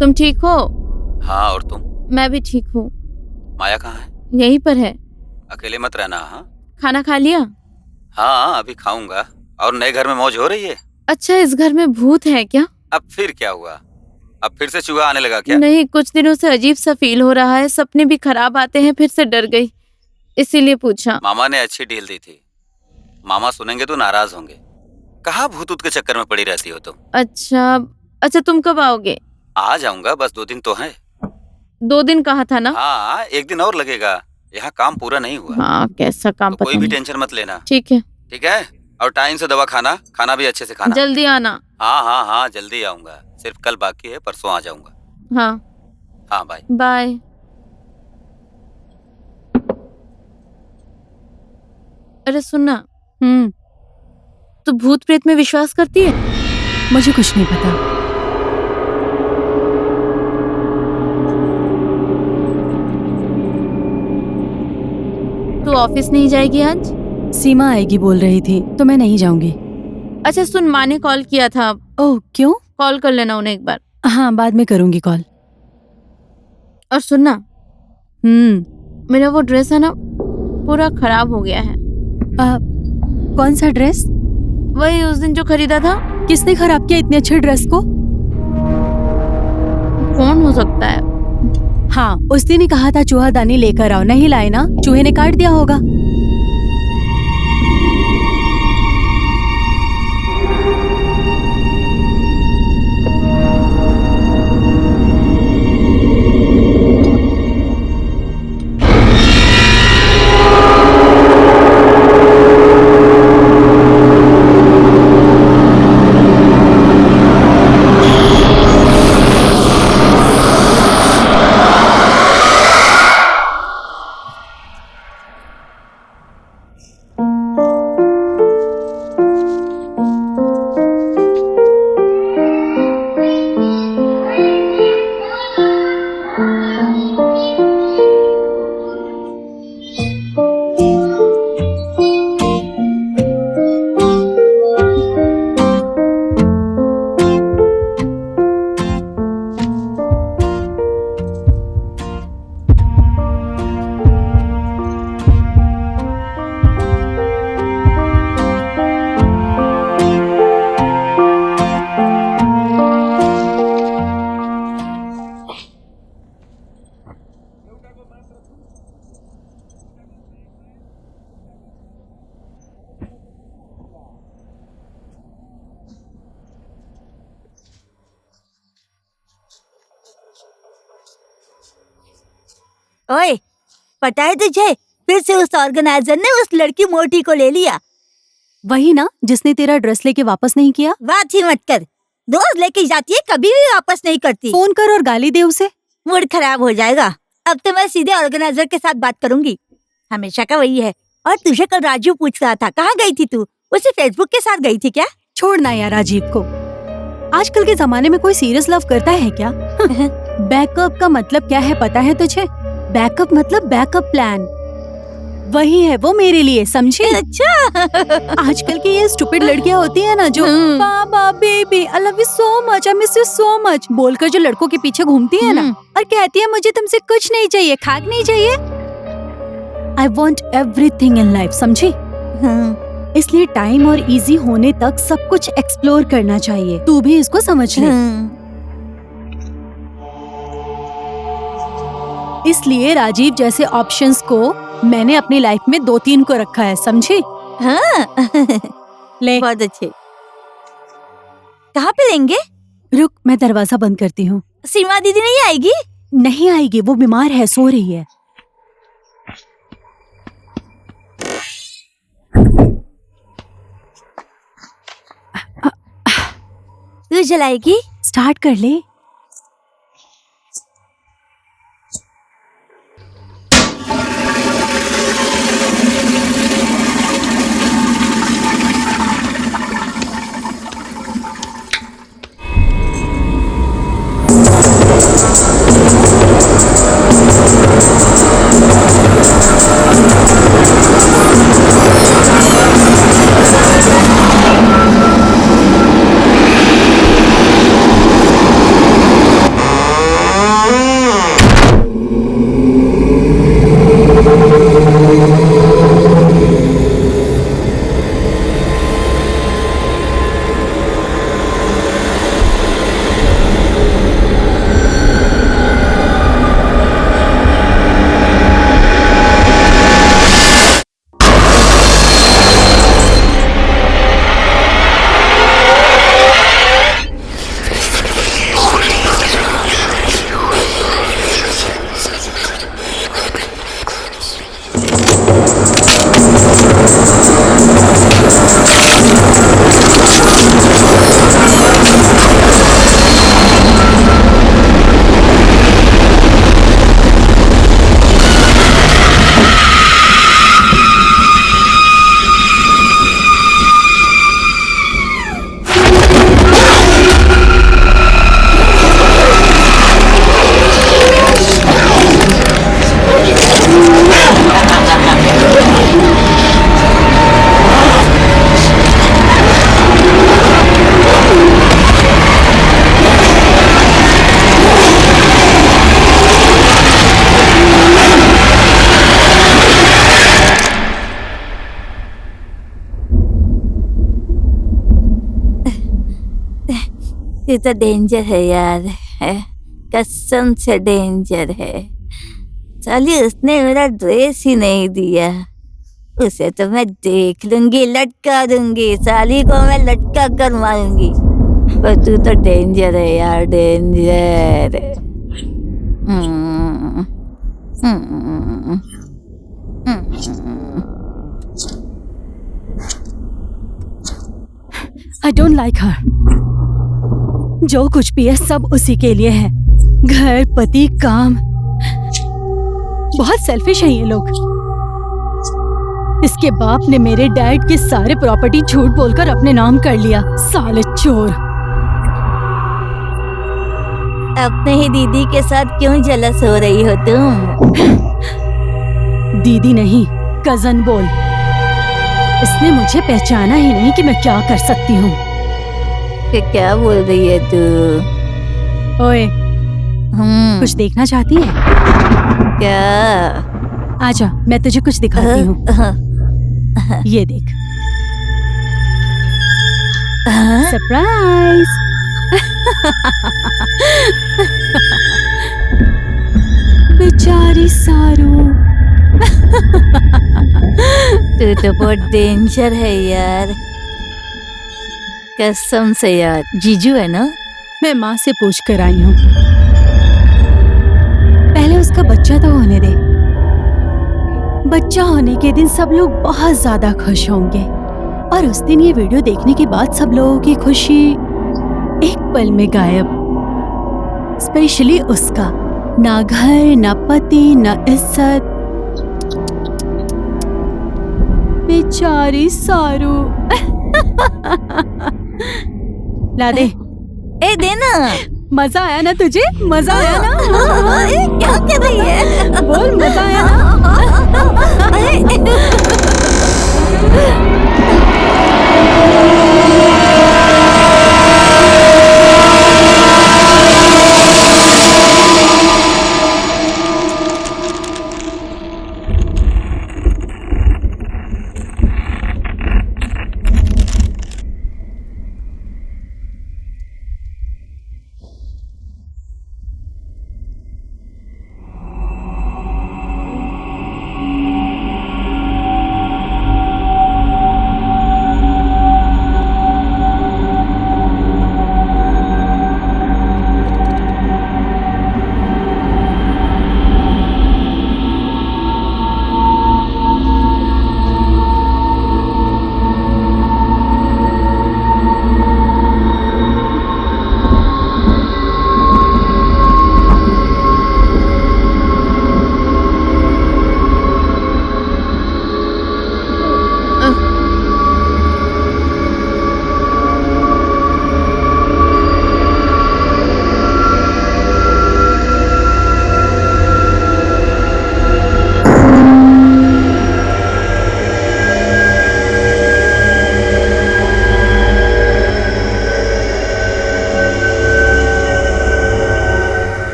S2: तुम ठीक हो?
S3: हाँ, और तुम?
S2: मैं भी ठीक हूँ।
S3: माया कहाँ है?
S2: यहीं पर है।
S3: अकेले मत रहना। हाँ
S2: खाना खा लिया?
S3: हाँ, अभी खाऊंगा। और नए घर में मौज हो रही है?
S2: अच्छा, इस घर में भूत है क्या?
S3: अब फिर क्या हुआ? अब फिर से चूहा आने लगा क्या?
S2: नहीं, कुछ दिनों से अजीब सा फील हो रहा है। सपने भी खराब आते हैं, फिर से डर गई, इसीलिए पूछा।
S3: मामा ने अच्छी डील दी थी। मामा सुनेंगे तो नाराज होंगे। कहाँ भूत ऊत के चक्कर में पड़ी रहती हो तुम?
S2: अच्छा, तुम कब आओगे?
S3: आ जाऊंगा, बस 2 दिन तो है।
S2: 2 दिन कहा था ना?
S3: हाँ, 1 दिन और लगेगा। यहाँ काम पूरा नहीं हुआ।
S2: हाँ, कैसा काम
S3: तो
S2: पता
S3: कोई भी
S2: नहीं।
S3: टेंशन मत लेना।
S2: ठीक है,
S3: ठीक है? और टाइम से दवा खाना, खाना भी अच्छे से खाना।
S2: जल्दी आना।
S3: हाँ, जल्दी आऊंगा। सिर्फ कल बाकी है, परसों आ जाऊंगा। हाँ, बाय।
S2: बाय। अरे सुनना, तू भूत प्रेत में विश्वास करती है?
S6: मुझे कुछ नहीं पता।
S2: तू ऑफिस नहीं जाएगी आज?
S6: सीमा आएगी बोल रही थी, तो मैं नहीं जाऊंगी।
S2: अच्छा सुन, माँ ने कॉल किया था।
S6: ओह, क्यों?
S2: कॉल कर लेना उन्हें एक बार।
S6: हाँ, बाद में करूंगी कॉल।
S2: और सुनना, मेरा वो ड्रेस है ना, पूरा खराब हो गया है।
S6: कौन सा ड्रेस?
S2: वही उस दिन जो खरीदा था।
S6: किसने खराब किया इतने अच्छे ड्रेस को?
S2: कौन हो सकता है?
S6: हाँ, उस दिन ही कहा था चूहा दानी लेकर आओ, नहीं लाए ना? चूहे ने काट दिया होगा।
S8: ओए, पता है तुझे, फिर से उस ऑर्गेनाइजर ने उस लड़की मोटी को ले लिया।
S6: वही ना जिसने तेरा ड्रेस लेके वापस नहीं किया।
S8: बात ही मत कर, दोस्त लेके जाती है, कभी भी वापस नहीं करती।
S6: फोन कर और गाली दे उसे।
S8: मूड खराब हो जाएगा। अब तो मैं सीधे ऑर्गेनाइजर के साथ बात करूंगी। हमेशा का वही है। और तुझे कल राजू पूछ रहा था, कहाँ गई थी तू? उसे फेसबुक के साथ गई थी क्या?
S6: छोड़ना यार राजीव को। आजकल के जमाने में कोई सीरियस लव करता है क्या? बैकअप का मतलब क्या है पता है तुझे? बैकअप मतलब बैकअप प्लान। वही है वो मेरे लिए, समझी?
S8: अच्छा।
S6: आजकल की ये स्टूपिड लड़कियां होती है ना जो बाबा baby I love you so much, I miss you so much बोलकर जो लड़कों के पीछे घूमती है ना और कहती है मुझे तुमसे कुछ नहीं चाहिए, खाक नहीं चाहिए। I want everything in life, समझी?
S8: हाँ,
S6: इसलिए टाइम और इजी होने तक सब कुछ एक्सप्लोर करना चाहिए। तू भी इसको समझ ले।
S8: हाँ।
S6: इसलिए राजीव जैसे ऑप्शंस को मैंने अपनी लाइफ में 2-3 को रखा है, समझी?
S8: हाँ।
S6: ले
S8: बहुत अच्छे। कहाँ पे लेंगे?
S6: रुक, मैं दरवाजा बंद करती हूँ।
S8: सीमा दीदी नहीं आएगी?
S6: नहीं आएगी, वो बीमार है, सो रही है।
S8: तू जलाएगी?
S6: स्टार्ट कर ले।
S8: ये तो डेंजर है यार, है कसम से डेंजर है। साली उसने मेरा ड्रेस ही नहीं दिया, उसे तो मैं देख लूंगी, लटका दूंगी, साली को मैं लटका कर मारूंगी। पर तू तो डेंजर है यार, danger.
S6: I don't like her. जो कुछ भी है सब उसी के लिए है, घर, पति, काम। बहुत सेल्फिश है ये लोग। इसके बाप ने मेरे डैड के सारे प्रॉपर्टी झूठ बोलकर अपने नाम कर लिया, साले चोर।
S8: अपने ही दीदी के साथ क्यों जलस हो रही हो तुम?
S6: दीदी नहीं, कजन बोल। इसने मुझे पहचाना ही नहीं कि मैं क्या कर सकती हूँ।
S8: कि क्या बोल रही है तू?
S6: ओए, कुछ देखना चाहती है
S8: क्या?
S6: आजा, मैं तुझे कुछ दिखाती हूँ। ये देख, सरप्राइज। बेचारी सारू।
S8: तू तो बहुत डेंजर है यार, कसम से यार। जीजू है ना?
S6: मैं माँ से पूछ कर आई हूँ। पहले उसका बच्चा तो होने दे। बच्चा होने के दिन सब लोग बहुत ज्यादा खुश होंगे, और उस दिन ये वीडियो देखने के बाद सब लोगों की खुशी एक पल में गायब। स्पेशली उसका, ना घर, ना पति, ना इज्जत। बेचारी सारू। ला दे।
S8: ए देना।
S6: मजा आया ना तुझे? मजा आया ना?
S8: क्या कर रही है?
S6: बोल, मजा आया ना?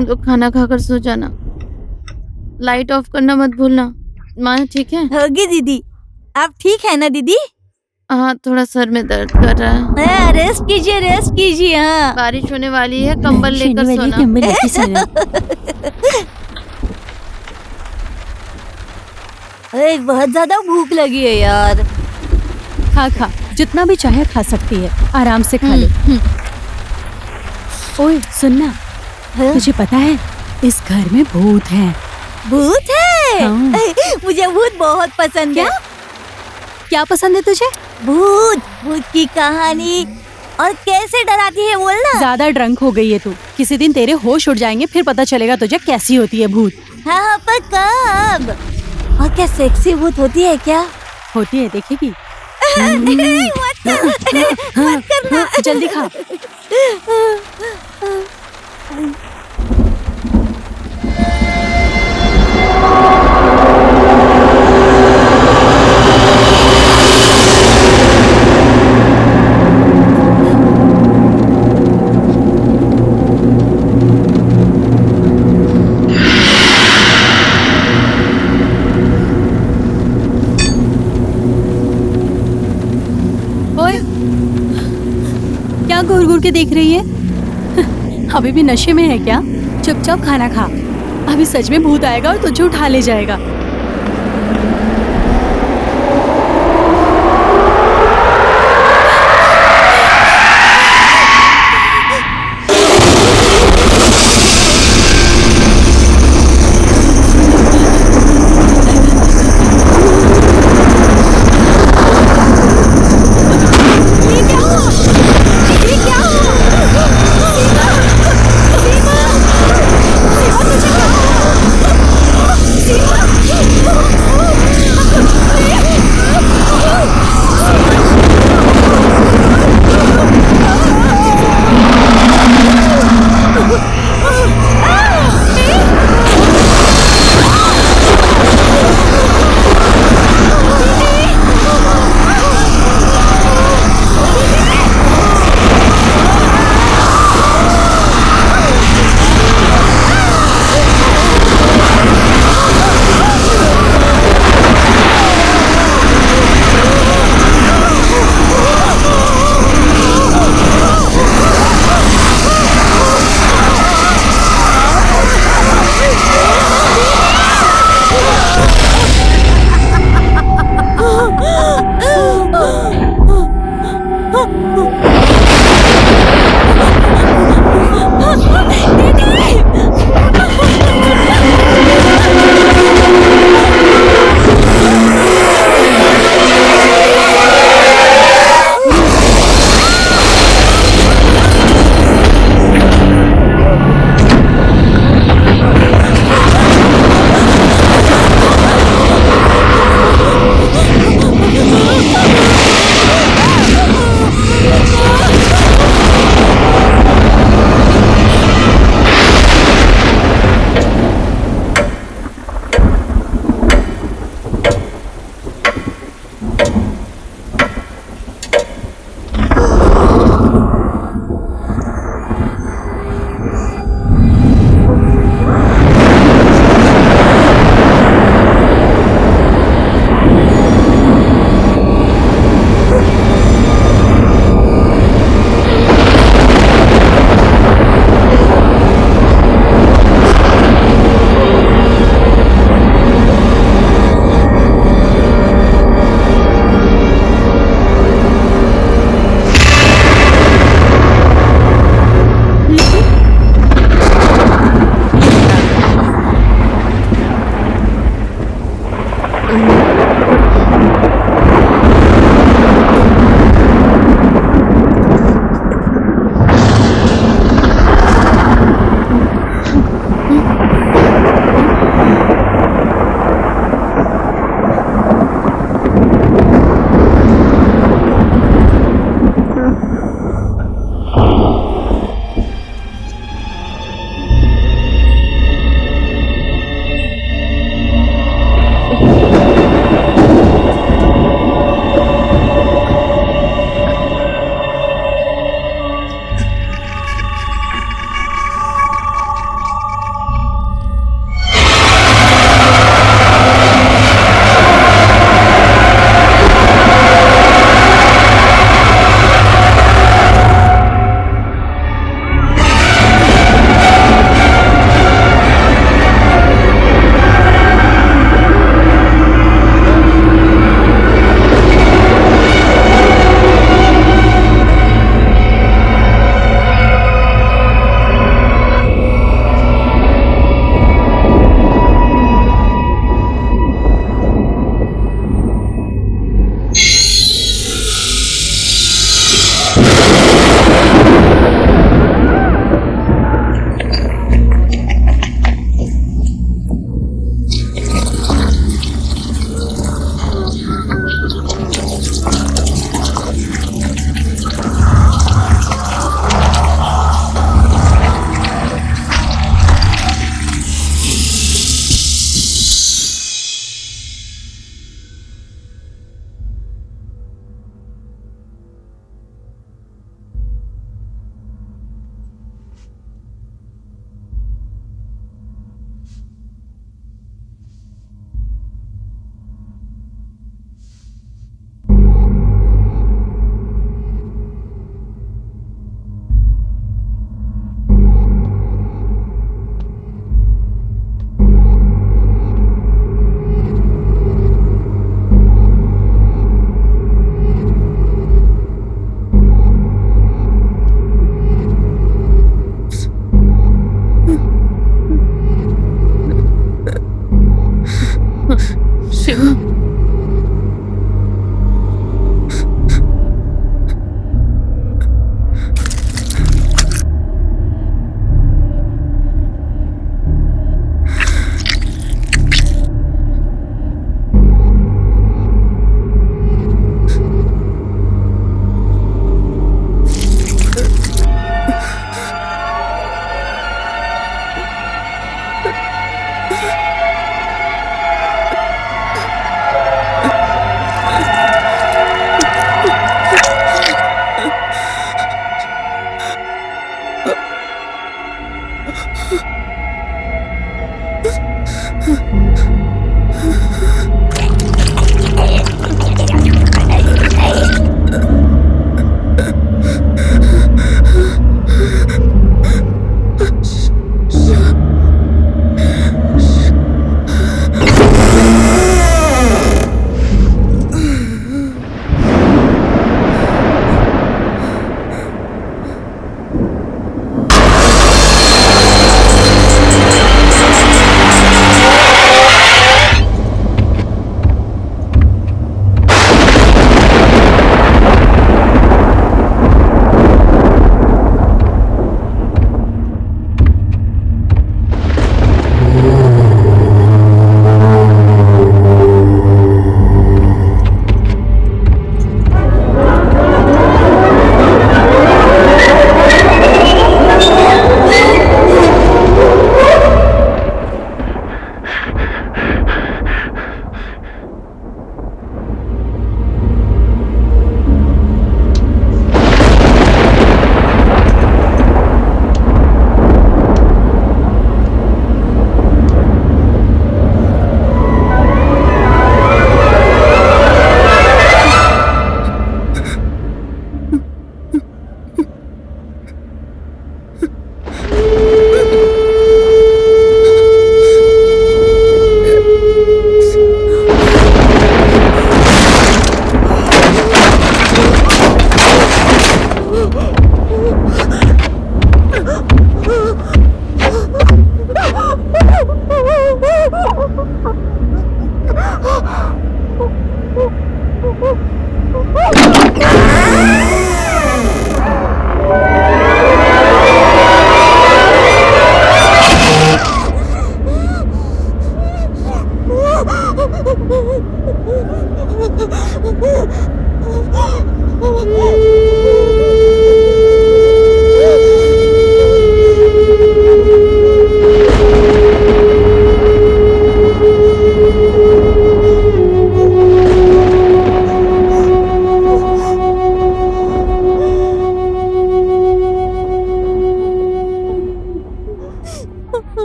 S2: लोग खाना खाकर सो जाना। लाइट ऑफ करना मत भूलना। माँ ठीक है?
S8: होगी दीदी। आप ठीक है ना दीदी?
S2: हाँ, थोड़ा सर में दर्द कर रहा है।
S8: रेस्ट कीजिए, रेस्ट कीजिए। हाँ,
S2: बारिश होने वाली है, कंबल लेकर सोना।
S6: कंबल लेके सोना।
S8: अरे बहुत ज्यादा भूख लगी है यार।
S6: खा जितना भी चाहे खा सकती है, आराम से खा ले। ओए सुनना, तुझे पता है इस घर में भूत है।
S8: भूत है?
S6: हाँ।
S8: मुझे भूत बहुत पसंद है।
S6: क्या पसंद है तुझे?
S8: भूत की कहानी। और कैसे डराती है बोलना।
S6: ज्यादा ड्रंक हो गई है तू। किसी दिन तेरे होश उड़ जाएंगे, फिर पता चलेगा तुझे कैसी होती है भूत।
S8: हाँ, पर कब? और क्या सेक्सी भूत होती है क्या?
S6: होती है, देखेगी।
S8: मत करना।
S6: जल्दी खा। क्या घूर घूर के देख रही है? अभी भी नशे में है क्या? चुपचाप खाना खा। अभी सच में भूत आएगा और तुझे उठा ले जाएगा।
S2: शिवा।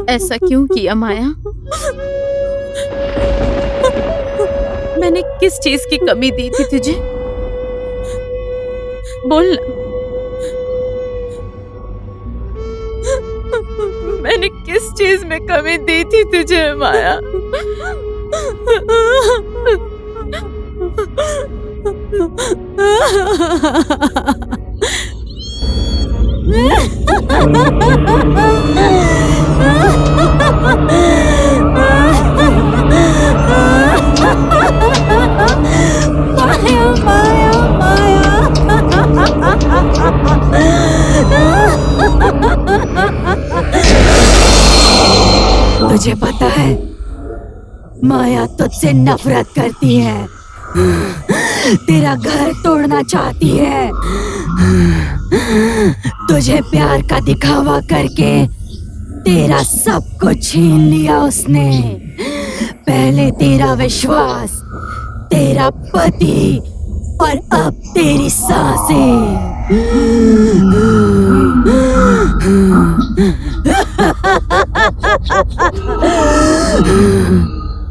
S2: ऐसा क्यों किया माया? मैंने किस चीज की कमी दी थी तुझे? बोल ना। मैंने किस चीज में कमी दी थी तुझे माया?
S6: तुझे पता है माया तुझसे नफरत करती है, तेरा घर तोड़ना चाहती है। तुझे प्यार का दिखावा करके तेरा सब कुछ छीन लिया उसने। पहले तेरा विश्वास, तेरा पति और अब तेरी सांसें।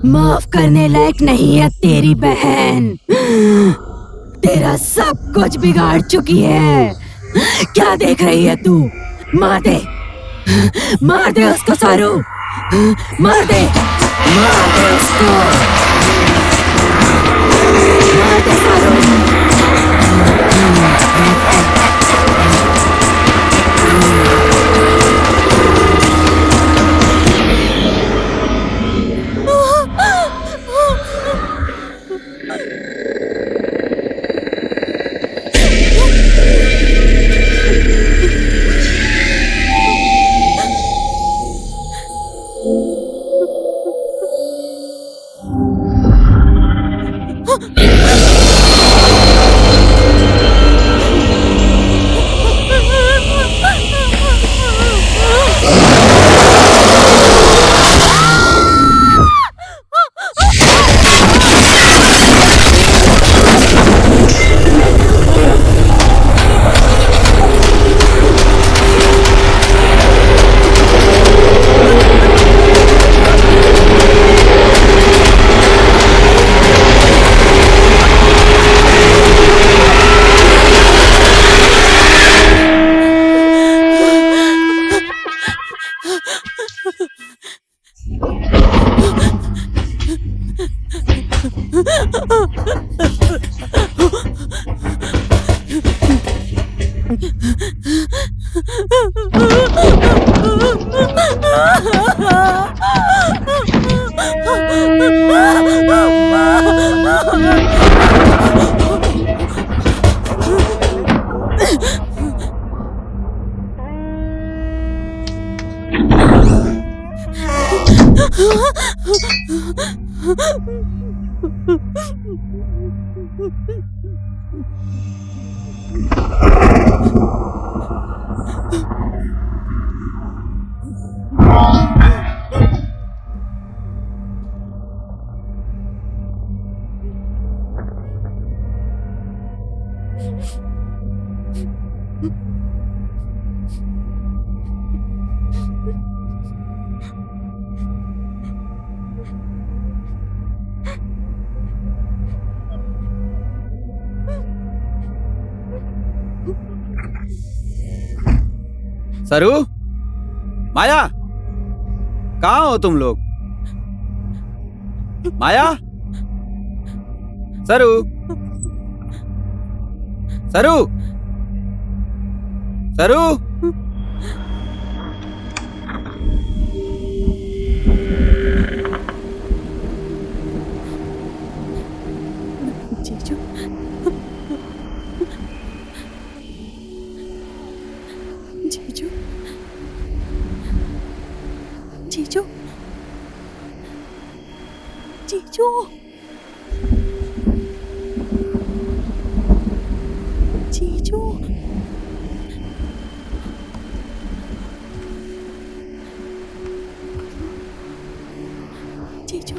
S6: माफ करने लायक नहीं है तेरी बहन, तेरा सब कुछ बिगाड़ चुकी है। क्या देख रही है तू? मार दे, मार दे उसको सारू, मार दे, मार दे उसको, मार दे सारू।
S3: सरू, माया, कहाँ हो तुम लोग? माया, सरू, सरू, सरू।
S6: जीजू, जीजू, जीजू, जीजू, जीजू, जीजू,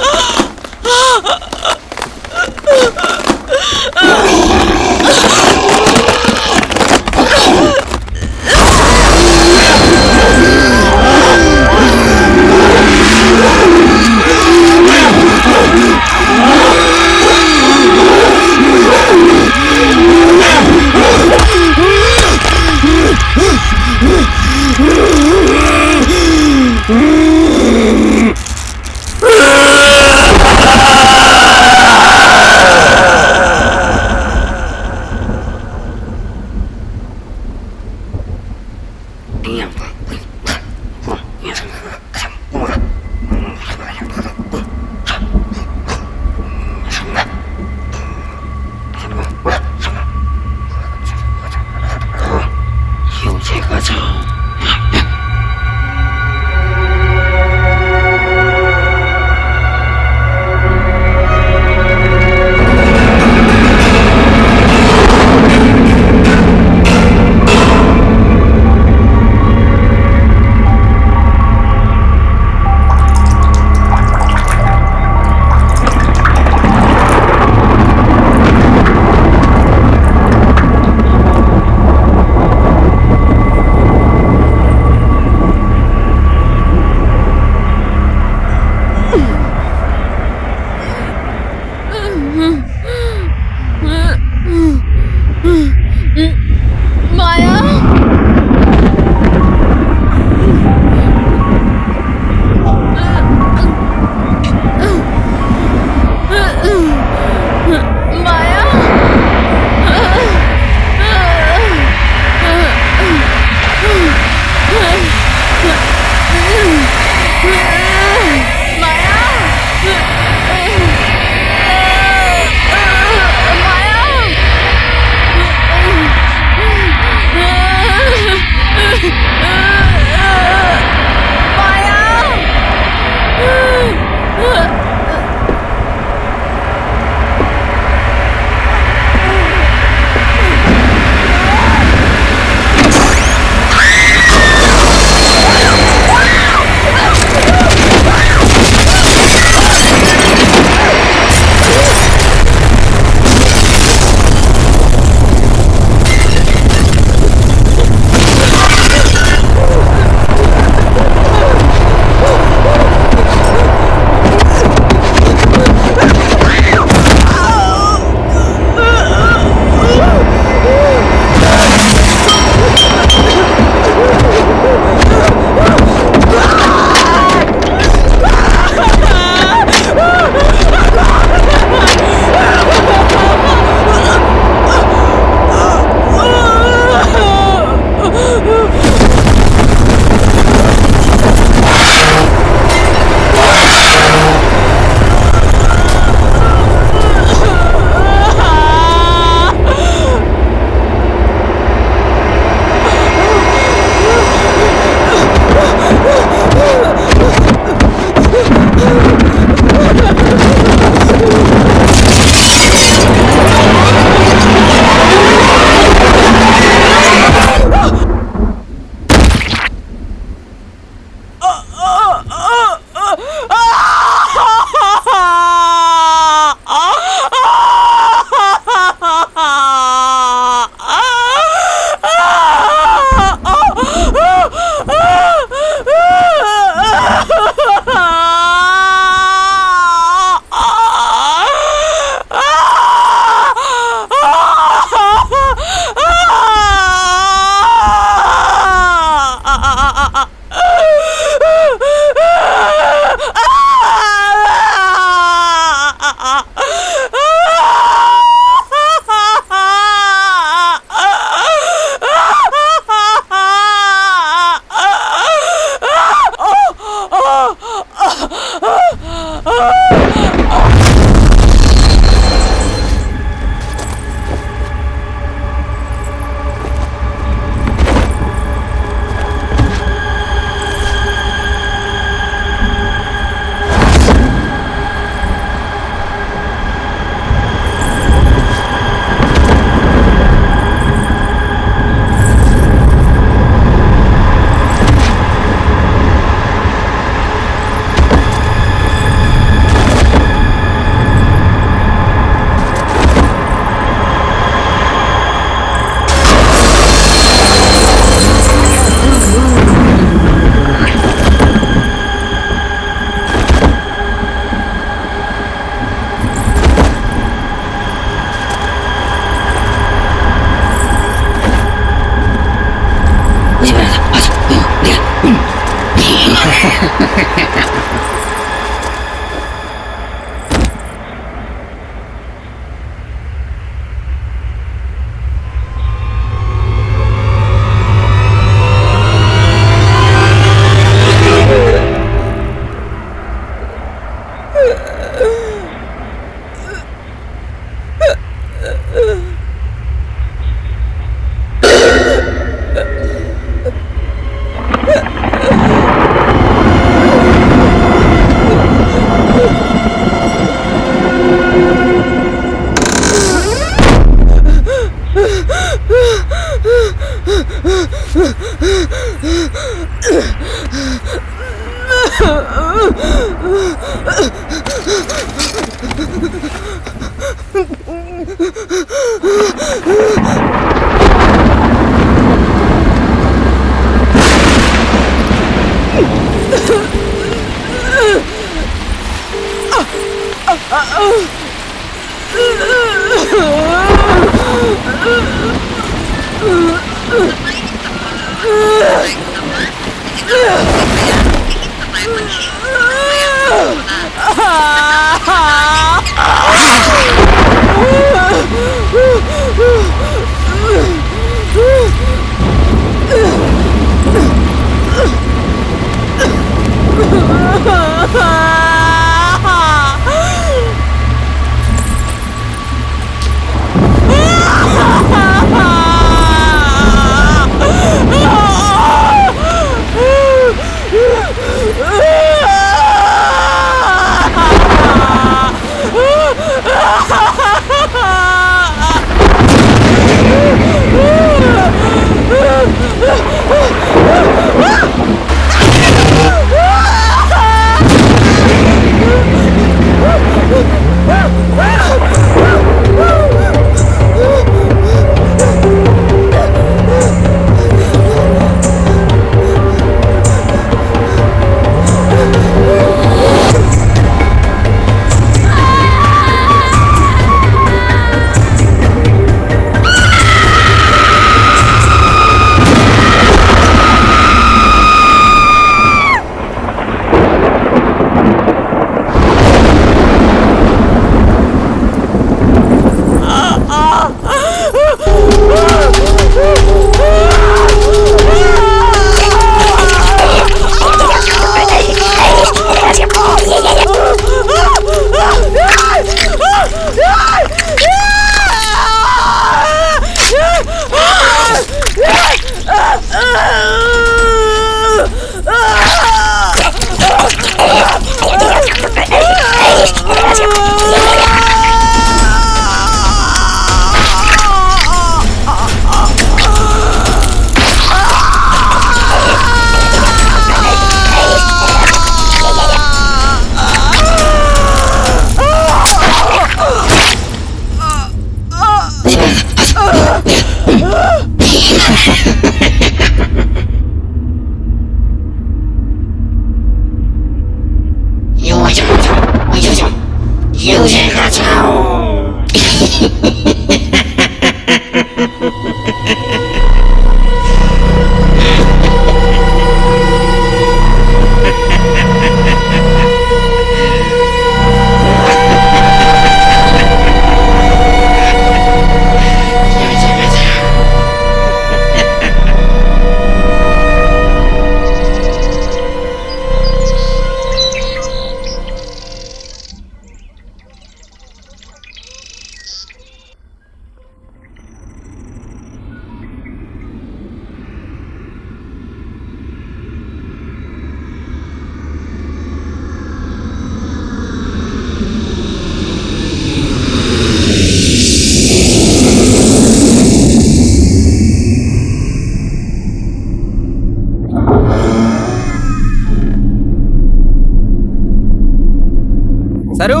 S3: सरू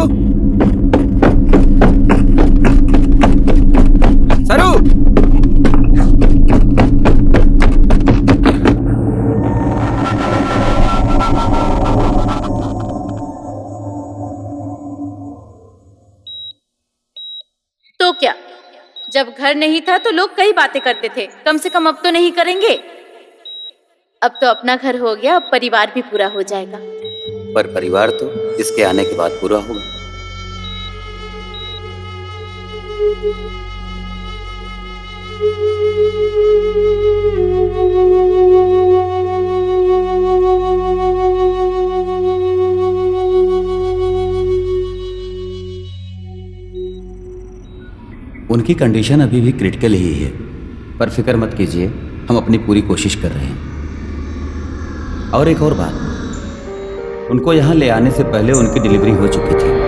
S3: सरू
S2: तो क्या, जब घर नहीं था तो लोग कई बातें करते थे, कम से कम अब तो नहीं करेंगे। अब तो अपना घर हो गया, अब परिवार भी पूरा हो जाएगा।
S3: पर परिवार तो इसके आने के बाद पूरा होगा। उनकी कंडीशन अभी भी क्रिटिकल ही है, पर फिक्र मत कीजिए, हम अपनी पूरी कोशिश कर रहे हैं। और एक और बात, उनको यहाँ ले आने से पहले उनकी डिलीवरी हो चुकी थी।